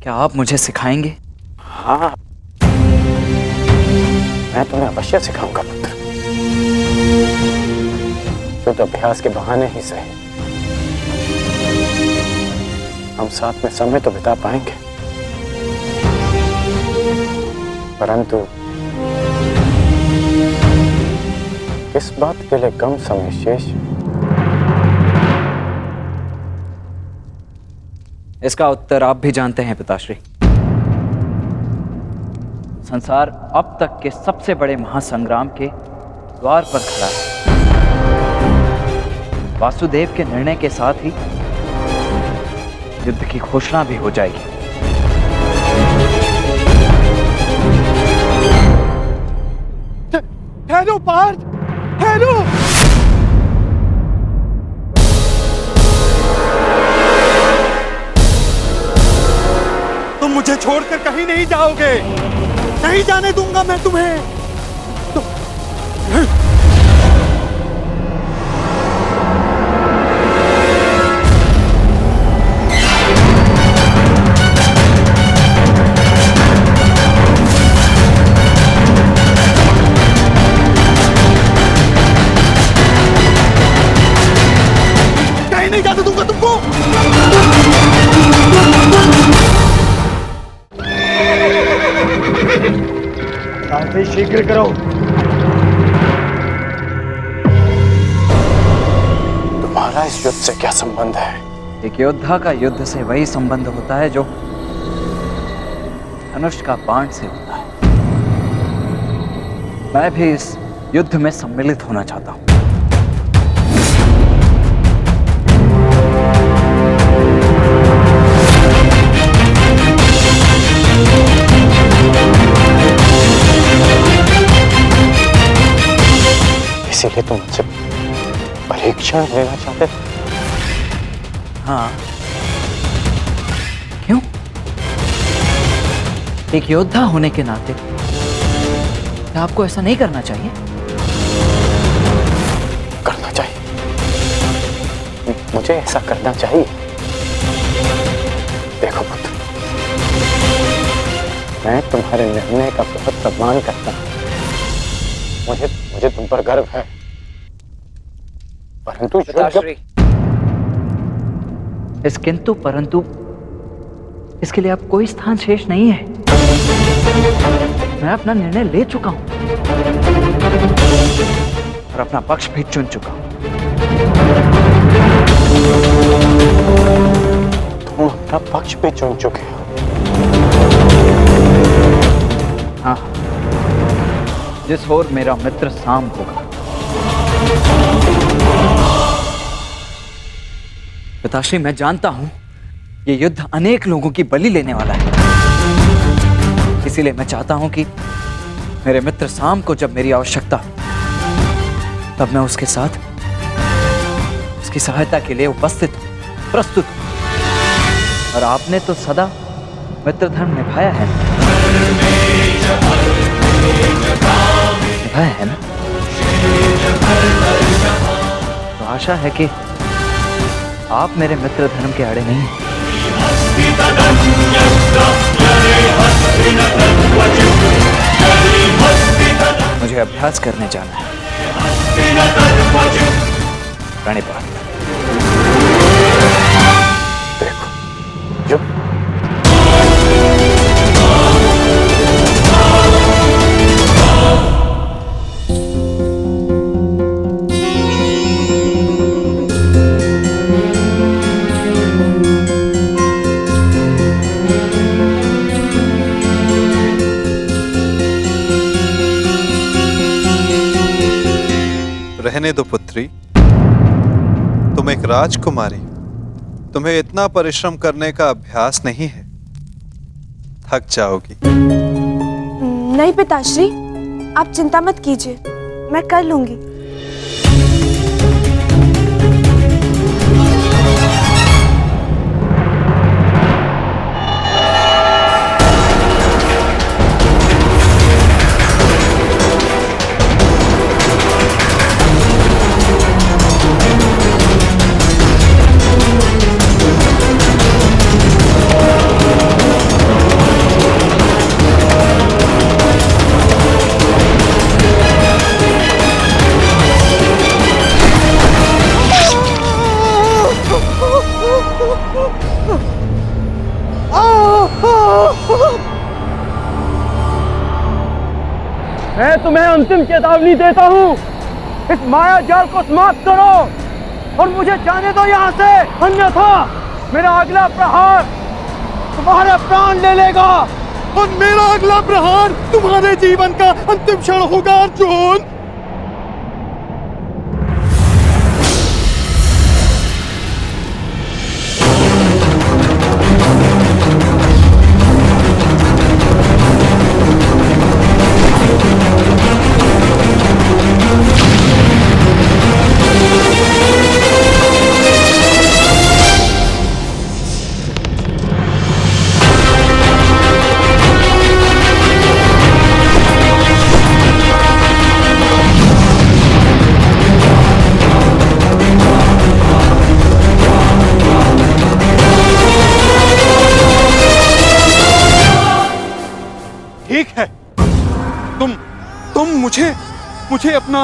क्या आप मुझे सिखाएंगे? हाँ, मैं तुम्हें अवश्य सिखाऊंगा पुत्र। युद्ध अभ्यास के बहाने ही सही, हम साथ में समय तो बिता पाएंगे, परंतु इस बात के लिए कम समय शेष। इसका उत्तर आप भी जानते हैं पिताश्री। संसार अब तक के सबसे बड़े महासंग्राम के द्वार पर खड़ा है। वासुदेव के निर्णय के साथ ही युद्ध की घोषणा भी हो जाएगी। ठहरो पार्थ, ठहरो। तुम मुझे छोड़कर कहीं नहीं जाओगे, नहीं जाने दूंगा मैं तुम्हें। कहीं नहीं जाने दूंगा तुमको। शीघ्र करो। तुम्हारा इस युद्ध से क्या संबंध है? एक योद्धा का युद्ध से वही संबंध होता है जो धनुष का बाण से होता है। मैं भी इस युद्ध में सम्मिलित होना चाहता हूं। इसीलिए तुम मुझसे परीक्षण लेना चाहते थे? हाँ, क्यों? एक योद्धा होने के नाते क्या आपको ऐसा नहीं करना चाहिए? करना चाहिए, मुझे ऐसा करना चाहिए। देखो पुत्र, मैं तुम्हारे निर्णय का बहुत सम्मान करता हूं। मुझे तुम पर गर्व है, परंतु पिताश्री, इस किंतु परंतु इसके लिए अब कोई स्थान शेष नहीं है। मैं अपना निर्णय ले चुका हूं और अपना पक्ष भी चुन चुका हूं। तुम अपना पक्ष भी चुन चुके हो? हाँ, जिस ओर मेरा मित्र साम होगा। पिताश्री, मैं जानता हूं ये युद्ध अनेक लोगों की बलि लेने वाला है, इसीलिए मैं चाहता हूं कि मेरे मित्र साम को जब मेरी आवश्यकता तब मैं उसके साथ उसकी सहायता के लिए उपस्थित प्रस्तुत हूं। और आपने तो सदा मित्र धर्म निभाया है, निभाया है ना? तो आशा है कि आप मेरे मित्र धर्म के आड़े नहीं हैं। मुझे अभ्यास करने जाना है। प्रणिपात। देखो, जो रहने दो पुत्री, तुम एक राजकुमारी, तुम्हें इतना परिश्रम करने का अभ्यास नहीं है, थक जाओगी। नहीं पिताश्री, आप चिंता मत कीजिए, मैं कर लूंगी। मैं तुम्हें अंतिम चेतावनी देता हूँ, इस माया जाल को समाप्त करो और मुझे जाने दो यहाँ से, अन्यथा मेरा अगला प्रहार तुम्हारे प्राण ले लेगा। और मेरा अगला प्रहार तुम्हारे जीवन का अंतिम क्षण होगा अर्जुन। ठीक है, तुम मुझे अपना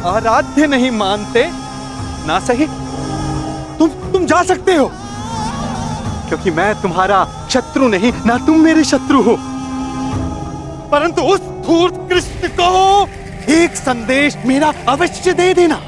आराध्य नहीं मानते ना, सही। तुम जा सकते हो, क्योंकि मैं तुम्हारा शत्रु नहीं, ना तुम मेरे शत्रु हो। परंतु उस धूर्त कृष्ण को एक संदेश मेरा अवश्य दे देना।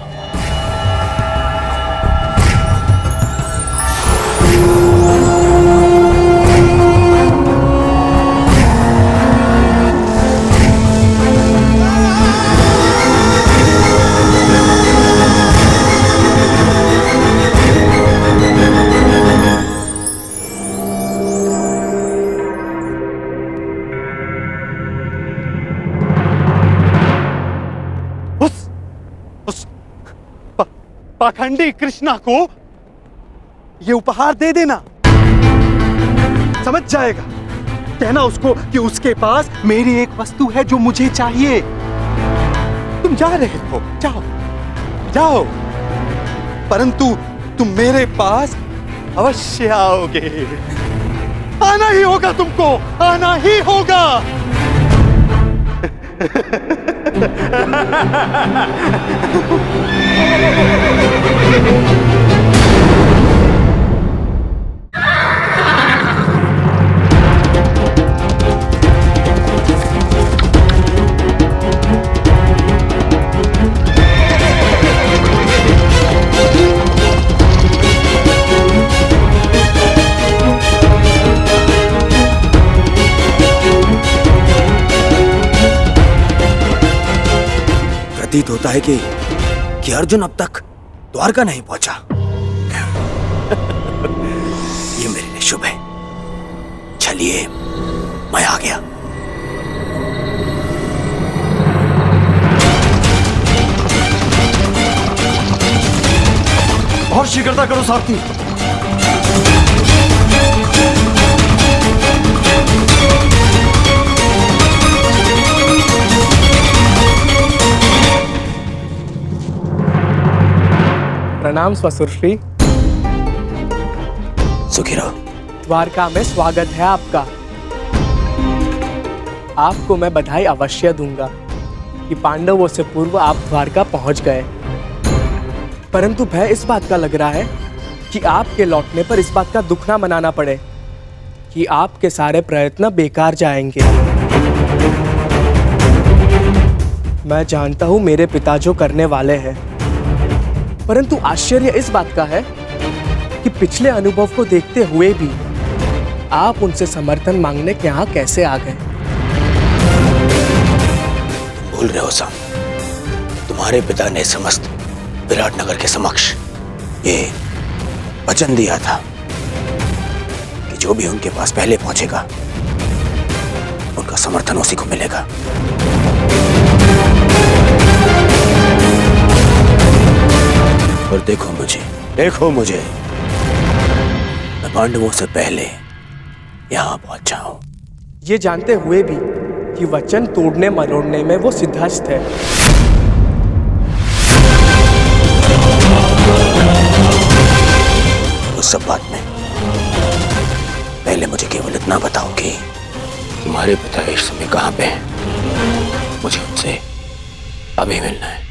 पाखंडी कृष्णा को ये उपहार दे देना, समझ जाएगा। कहना उसको कि उसके पास मेरी एक वस्तु है जो मुझे चाहिए। तुम जा रहे हो, जाओ जाओ, परंतु तुम मेरे पास अवश्य आओगे। आना ही होगा, तुमको आना ही होगा। प्रतीत होता है कि अर्जुन अब तक द्वारका नहीं पहुंचा। ये मेरे लिए शुभ है। चलिए, मैं आ गया। और शीघ्रता करो सारथी। प्रणाम ससुरश्री। सुखी रहो। द्वारका में स्वागत है आपका। आपको मैं बधाई अवश्य दूंगा कि पांडवों से पूर्व आप द्वारका पहुंच गए, परंतु भय इस बात का लग रहा है कि आपके लौटने पर इस बात का दुख ना मनाना पड़े कि आपके सारे प्रयत्न बेकार जाएंगे। मैं जानता हूं मेरे पिता जो करने वाले हैं, परंतु आश्चर्य इस बात का है कि पिछले अनुभव को देखते हुए भी आप उनसे समर्थन मांगने के यहाँ कैसे आ गए। भूल रहे हो साम, तुम्हारे पिता ने समस्त विराट नगर के समक्ष ये वचन दिया था कि जो भी उनके पास पहले पहुंचेगा उनका समर्थन उसी को मिलेगा। और देखो मुझे, मैं पांडवों से पहले यहाँ पहुंचा हूं। ये जानते हुए भी कि वचन तोड़ने मरोड़ने में वो सिद्धहस्त है। उस सब बात में पहले मुझे केवल इतना बताओ कि तुम्हारे पिता इस समय कहाँ पे हैं? मुझे उनसे अभी मिलना है।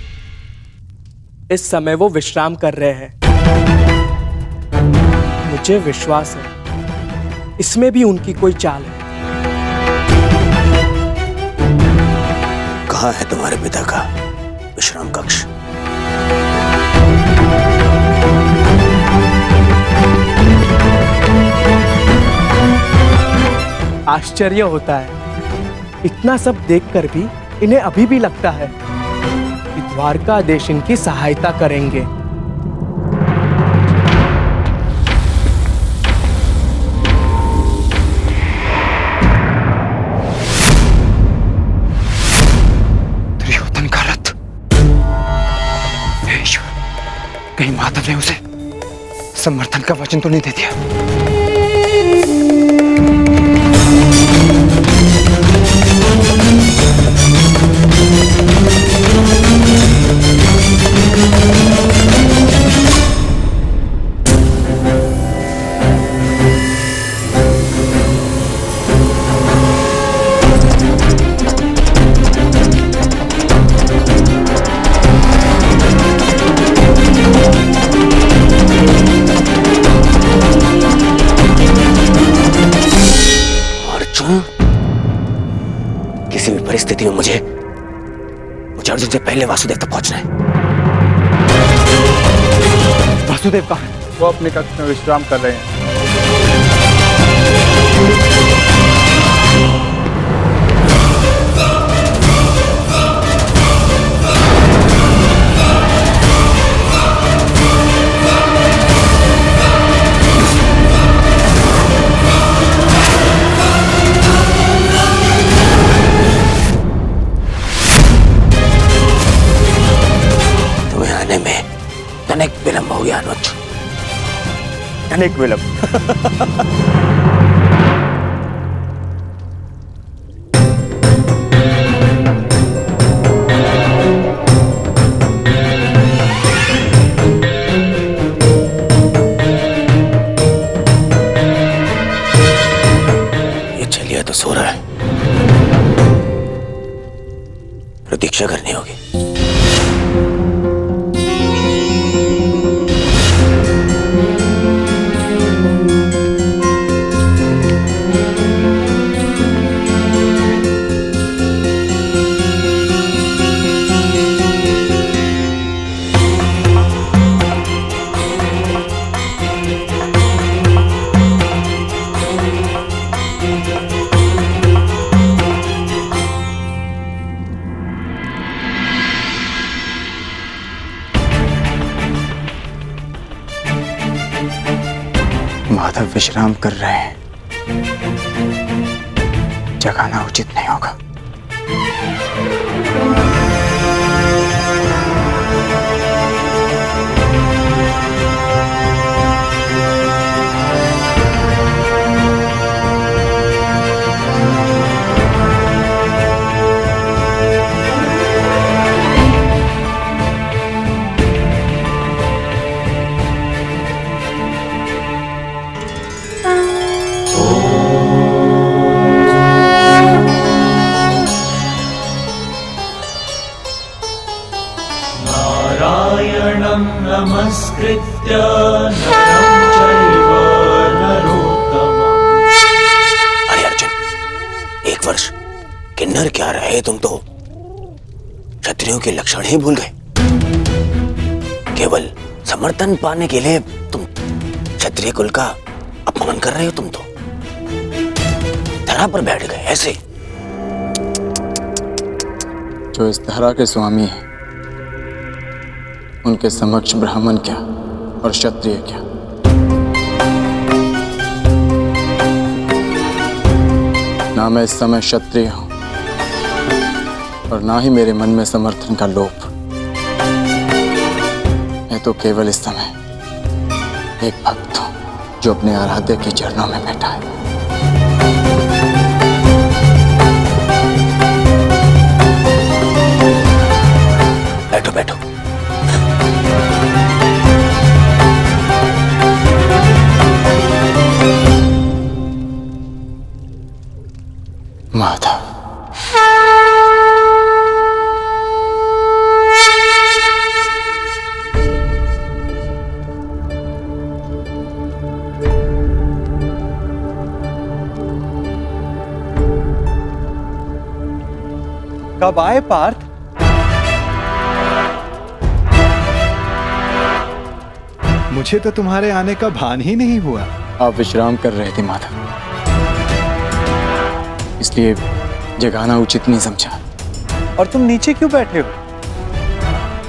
इस समय वो विश्राम कर रहे हैं। मुझे विश्वास है इसमें भी उनकी कोई चाल है। कहाँ है तुम्हारे पिता का विश्राम कक्ष? आश्चर्य होता है, इतना सब देखकर भी इन्हें अभी भी लगता है कि द्वारकाधीश इनकी सहायता करेंगे। दुर्योधन का रथ! हे ईश्वर, कहीं माधव ने उसे समर्थन का वचन तो नहीं दे दिया? किसी भी परिस्थिति में मुझे अर्जुन से पहले वासुदेव तक पहुंचना है। वासुदेव कहाँ है? वो अपने कक्ष में विश्राम कर रहे हैं। अनेक विलंब हो गया अनुज, अनेक विलंब। ये चलिए तो सो रहा है, प्रतीक्षा करनी होगी। माधव विश्राम कर रहे हैं, जगाना उचित नहीं होगा। नमस्कृत्य नरं चैव नरोत्तमम्। अरे अर्जुन, एक वर्ष किन्नर क्या रहे, तुम तो क्षत्रियों के लक्षण ही भूल गए। केवल समर्थन पाने के लिए तुम क्षत्रिय कुल का अपमान कर रहे हो। तुम तो धरा पर बैठ गए ऐसे। जो इस धरा के स्वामी हैं, उनके समक्ष ब्राह्मण क्या और क्षत्रिय क्या। ना मैं इस समय क्षत्रिय हूं और ना ही मेरे मन में समर्थन का लोभ। मैं तो केवल इस समय एक भक्त हूं जो अपने आराध्य के चरणों में बैठा है। बैठो बैठो। माधव, कब आए पार्थ? मुझे तो तुम्हारे आने का भान ही नहीं हुआ। आप विश्राम कर रहे थे माधव। इसलिए जगाना उचित नहीं समझा। और तुम नीचे क्यों बैठे हो?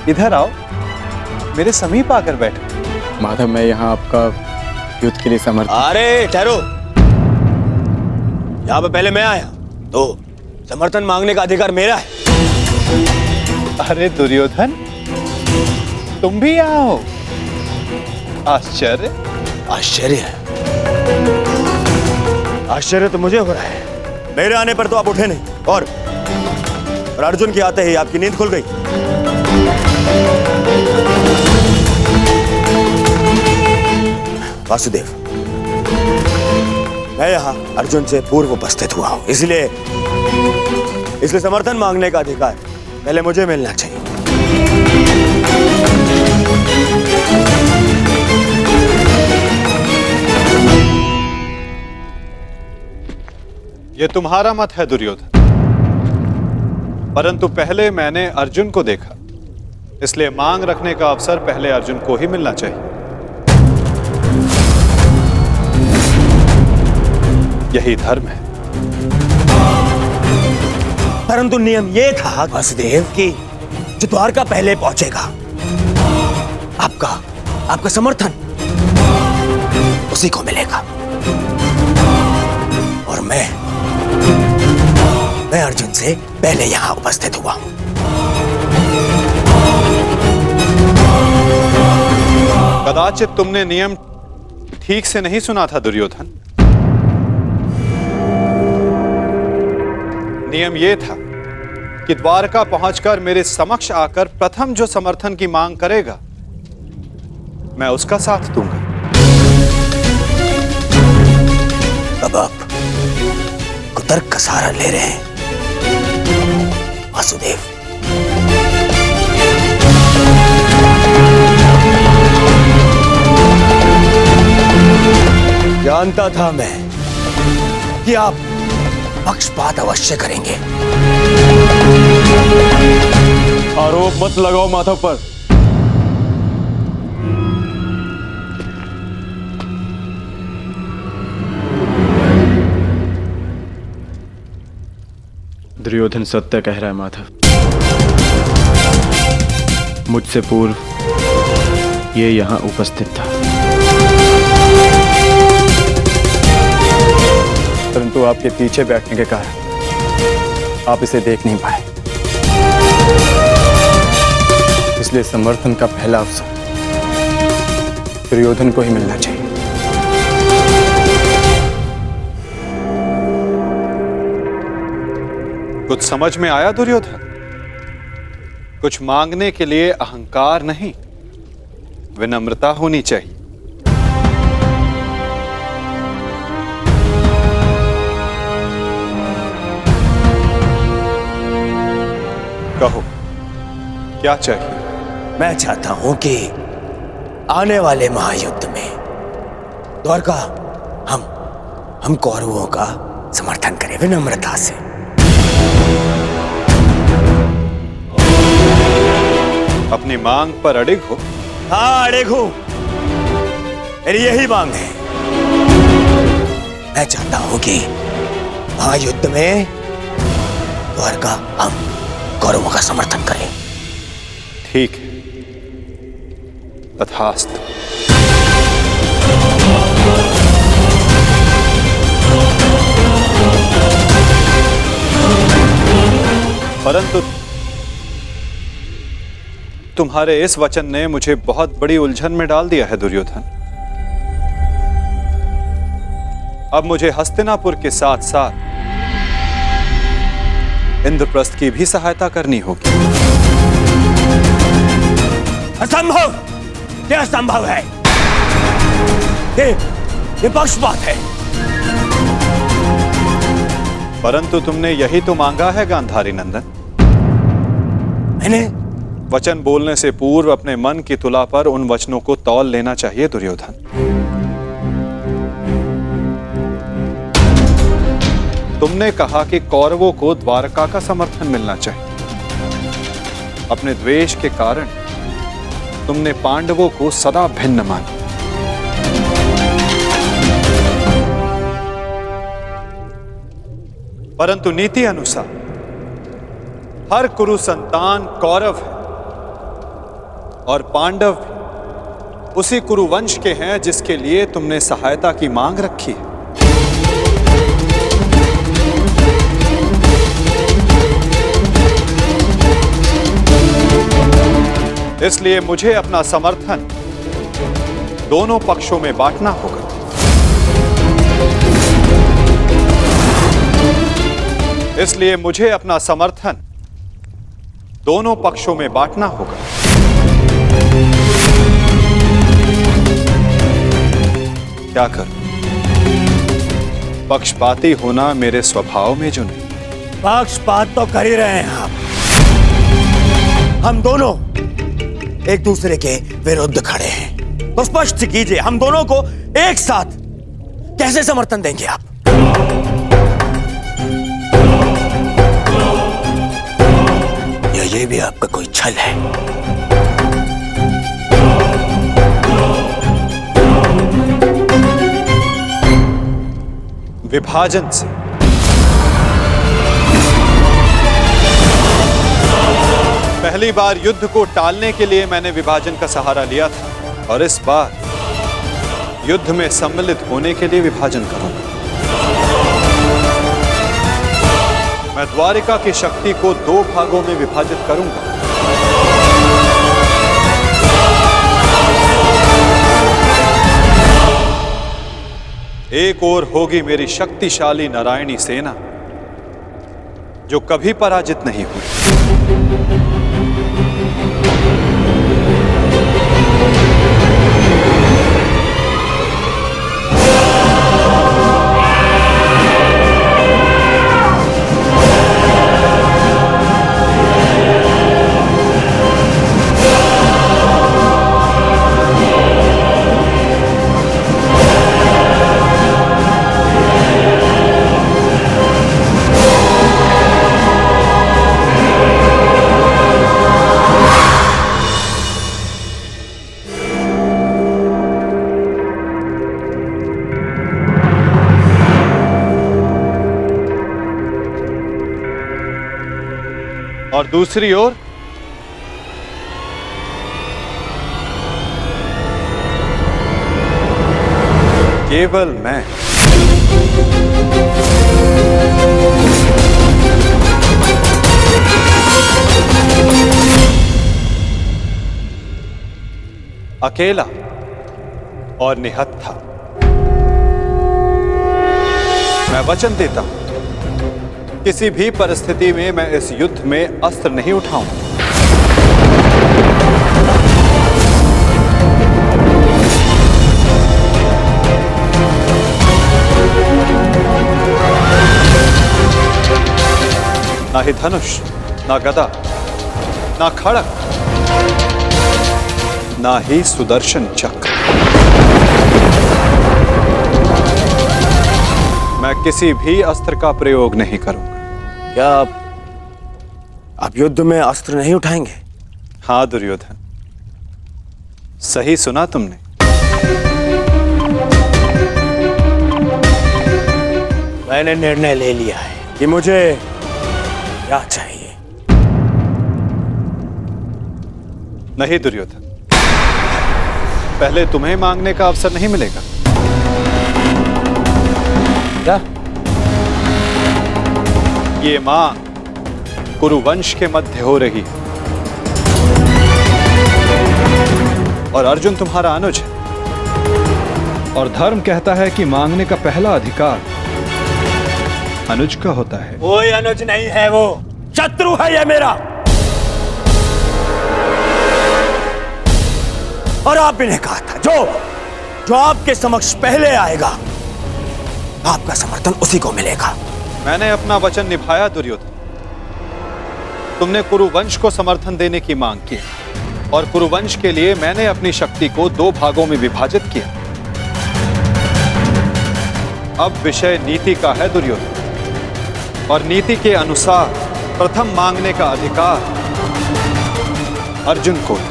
इधर आओ, मेरे समीप आकर बैठो। माधव, मैं यहाँ आपका युद्ध के लिए समर्थ। अरे ठहरो, यहाँ पे पहले मैं आया तो समर्थन मांगने का अधिकार मेरा है। अरे दुर्योधन, तुम भी यहाँ हो? आश्चर्य। आश्चर्य है? आश्चर्य तो मुझे हो रहा है। मेरे आने पर तो आप उठे नहीं, और अर्जुन के आते ही आपकी नींद खुल गई। वासुदेव, मैं यहाँ अर्जुन से पूर्व उपस्थित हुआ हूं, इसलिए समर्थन मांगने का अधिकार पहले मुझे मिलना चाहिए। ये तुम्हारा मत है दुर्योधन, परंतु पहले मैंने अर्जुन को देखा, इसलिए मांग रखने का अवसर पहले अर्जुन को ही मिलना चाहिए। यही धर्म है। परंतु नियम यह था वासुदेव कि जो द्वारका पहले पहुंचेगा, आपका समर्थन उसी को मिलेगा। और मैं अर्जुन से पहले यहां उपस्थित हुआ हूं। कदाचित तुमने नियम ठीक से नहीं सुना था दुर्योधन। नियम यह था कि द्वारका पहुंचकर मेरे समक्ष आकर प्रथम जो समर्थन की मांग करेगा, मैं उसका साथ दूंगा। अब आप कुतर्क का सहारा ले रहे हैं वासुदेव। जानता था मैं कि आप पक्षपात अवश्य करेंगे। आरोप मत लगाओ माधव पर। दुर्योधन सत्य कह रहा है माधव। मुझसे पूर्व ये यहाँ उपस्थित था, परंतु आपके पीछे बैठने के कारण आप इसे देख नहीं पाए। इसलिए समर्थन का पहला अवसर दुर्योधन को ही मिलना चाहिए। कुछ समझ में आया दुर्योधन? कुछ मांगने के लिए अहंकार नहीं, विनम्रता होनी चाहिए। कहो, क्या चाहिए? मैं चाहता हूं कि आने वाले महायुद्ध में द्वारका हम कौरवों का समर्थन करें विनम्रता से। अपनी मांग पर अडिग हो? हाँ, अडिग हूं। मेरी यही मांग है। मैं चाहता हूं कि महायुद्ध में द्वारका हम कौरवों का समर्थन करें। ठीक है, तथास्तु। परंतु तुम्हारे इस वचन ने मुझे बहुत बड़ी उलझन में डाल दिया है दुर्योधन। अब मुझे हस्तिनापुर के साथ साथ इंद्रप्रस्थ की भी सहायता करनी होगी। असंभव! क्या असंभव है? ये पक्षपात है। परंतु तुमने यही तो मांगा है गांधारी नंदन। मैंने वचन बोलने से पूर्व अपने मन की तुला पर उन वचनों को तौल लेना चाहिए दुर्योधन। तुमने कहा कि कौरवों को द्वारका का समर्थन मिलना चाहिए। अपने द्वेष के कारण तुमने पांडवों को सदा भिन्न माना। परंतु नीति अनुसार हर कुरु संतान कौरव है और पांडव भी उसी कुरु वंश के हैं जिसके लिए तुमने सहायता की मांग रखी है। इसलिए मुझे अपना समर्थन दोनों पक्षों में बांटना होगा। इसलिए मुझे अपना समर्थन दोनों पक्षों में बांटना होगा। क्या करूं? पक्षपाती होना मेरे स्वभाव में जो नहीं। पक्षपात तो कर ही रहे हैं आप। हम दोनों एक दूसरे के विरुद्ध खड़े हैं, तो स्पष्ट कीजिए हम दोनों को एक साथ कैसे समर्थन देंगे आप? या ये भी आपका कोई छल है? विभाजन से पहली बार युद्ध को टालने के लिए मैंने विभाजन का सहारा लिया था और इस बार युद्ध में सम्मिलित होने के लिए विभाजन करूंगा। मैं द्वारिका की शक्ति को 2 भागों में विभाजित करूंगा। एक ओर होगी मेरी शक्तिशाली नारायणी सेना जो कभी पराजित नहीं हुई, और दूसरी ओर केवल मैं। अकेला और निहत्था। मैं वचन देता हूं किसी भी परिस्थिति में मैं इस युद्ध में अस्त्र नहीं उठाऊंगा। ना ही धनुष, ना गदा, ना खड़ग, ना ही सुदर्शन चक्र। मैं किसी भी अस्त्र का प्रयोग नहीं करूंगा। क्या आप युद्ध में अस्त्र नहीं उठाएंगे? हाँ दुर्योधन, सही सुना तुमने। मैंने निर्णय ले लिया है कि मुझे क्या चाहिए। नहीं दुर्योधन, पहले तुम्हें मांगने का अवसर नहीं मिलेगा। क्या? ये मांग कुरुवंश के मध्य हो रही है और अर्जुन तुम्हारा अनुज है। और धर्म कहता है कि मांगने का पहला अधिकार अनुज का होता है। कोई अनुज नहीं है, वो शत्रु है ये मेरा। और आपने ने कहा था जो आपके समक्ष पहले आएगा आपका समर्थन उसी को मिलेगा। मैंने अपना वचन निभाया दुर्योधन। तुमने कुरुवंश को समर्थन देने की मांग की और कुरुवंश के लिए मैंने अपनी शक्ति को 2 भागों में विभाजित किया। अब विषय नीति का है दुर्योधन, और नीति के अनुसार प्रथम मांगने का अधिकार अर्जुन को है।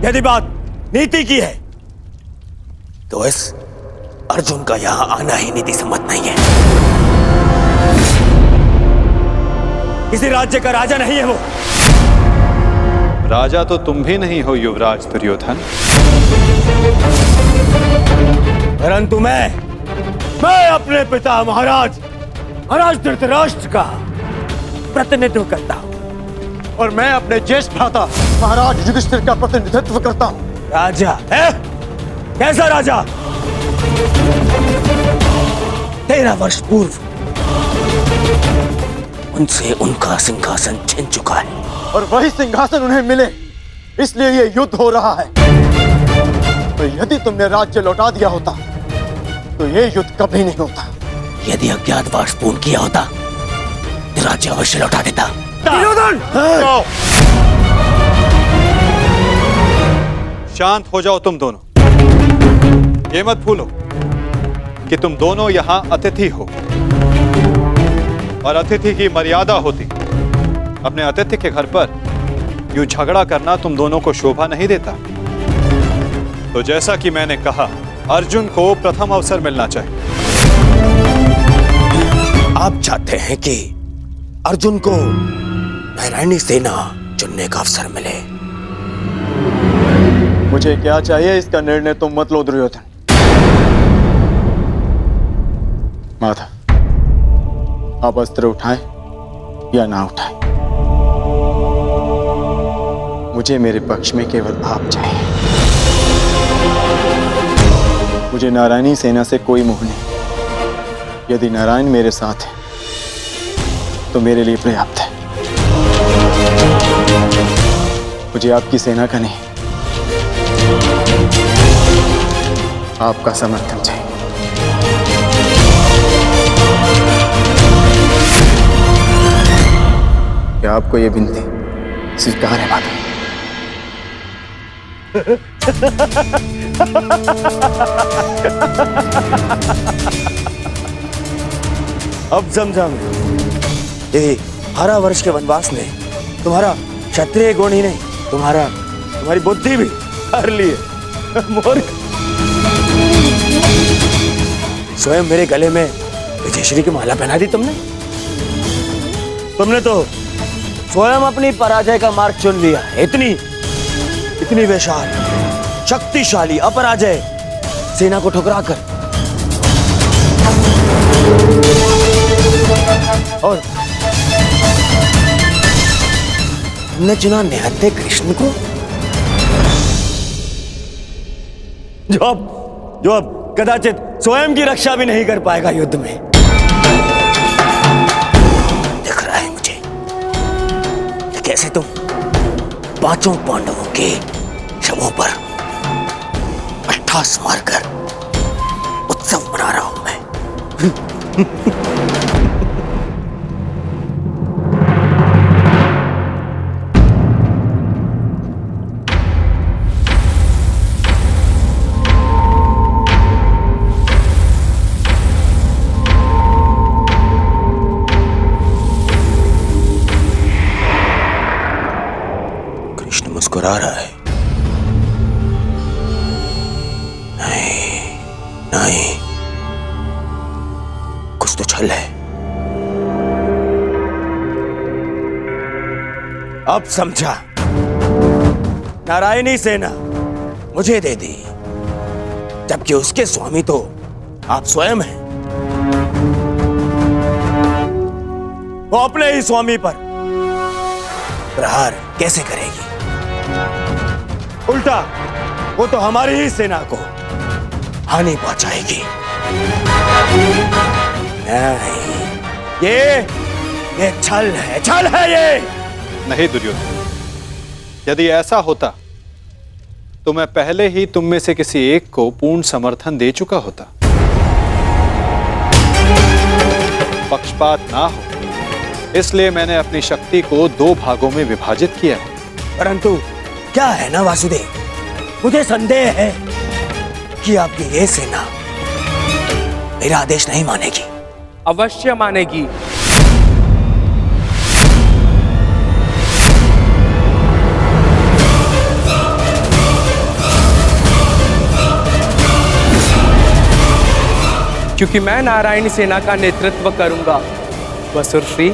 यदि बात नीति की है तो इस अर्जुन का यहाँ आना ही नीति सम्मत नहीं है। किसी राज्य का राजा नहीं है वो। राजा तो तुम भी नहीं हो युवराज दुर्योधन, परंतु मैं अपने पिता महाराज धृतराष्ट्र का प्रतिनिधित्व करता हूं। और मैं अपने ज्येष्ठ भ्राता महाराज युधिष्ठिर का प्रतिनिधित्व करता हूं। राजा है? कैसा राजा? 13 वर्ष पूर्व उनसे उनका सिंहासन छिन चुका है, और वही सिंहासन उन्हें मिले, इसलिए ये युद्ध हो रहा है। तो यदि तुमने राज्य लौटा दिया होता तो ये युद्ध कभी नहीं होता। यदि अज्ञातवास पूर्ण किया होता तो राज्य अवश्य लौटा देता। शांत हो जाओ तुम दोनों। ये मत भूलो कि तुम दोनों यहाँ अतिथि हो, और अतिथि की मर्यादा होती। अपने अतिथि के घर पर यूं झगड़ा करना तुम दोनों को शोभा नहीं देता। तो जैसा कि मैंने कहा, अर्जुन को प्रथम अवसर मिलना चाहिए। आप चाहते हैं कि अर्जुन को नारायणी सेना चुनने का अवसर मिले। मुझे क्या चाहिए इसका निर्णय तुम मत लो दुर्योधन। माता, आप अस्त्र उठाएं या ना उठाएं, मुझे मेरे पक्ष में केवल आप चाहिए। मुझे नारायणी सेना से कोई मोह नहीं। यदि नारायण मेरे साथ है तो मेरे लिए पर्याप्त है। मुझे आपकी सेना का नहीं, आपका समर्थन चाहिए। क्या आपको यह विनती स्वीकार है माता? अब समझा मैं। ये 12 वर्ष के वनवास ने तुम्हारा क्षत्रिय गुण ही नहीं, तुम्हारी बुद्धि भी हर ली है। मूर्ख। स्वयं मेरे गले में विजयश्री की माला पहना दी तुमने तो स्वयं अपनी पराजय का मार्ग चुन लिया। इतनी विशाल शक्तिशाली अपराजय सेना को ठुकराकर, और तुमने चुना निहत्थे कृष्ण को, जो अब कदाचित स्वयं की रक्षा भी नहीं कर पाएगा युद्ध में। दिख रहा है मुझे कि कैसे तुम 5 पांडवों के शवों पर अट्ठास मारकर उत्सव मना रहा हूं मैं। कृष्ण मुस्कुरा रहा है। नहीं, कुछ तो छल है। अब समझा। नारायणी सेना मुझे दे दी, जबकि उसके स्वामी तो आप स्वयं हैं। वो अपने ही स्वामी पर प्रहार कैसे करेगी? उल्टा वो तो हमारी ही सेना को हानि पहुंचाएगी। नहीं, ये छल है ये। नहीं दुर्योधन, यदि ऐसा होता तो मैं पहले ही तुम में से किसी एक को पूर्ण समर्थन दे चुका होता। पक्षपात ना हो इसलिए मैंने अपनी शक्ति को 2 भागों में विभाजित किया है। परंतु क्या है ना वासुदेव, मुझे संदेह है कि आपकी ये सेना मेरा आदेश नहीं मानेगी। अवश्य मानेगी। क्योंकि मैं नारायणी सेना का नेतृत्व करूंगा। वसुर श्री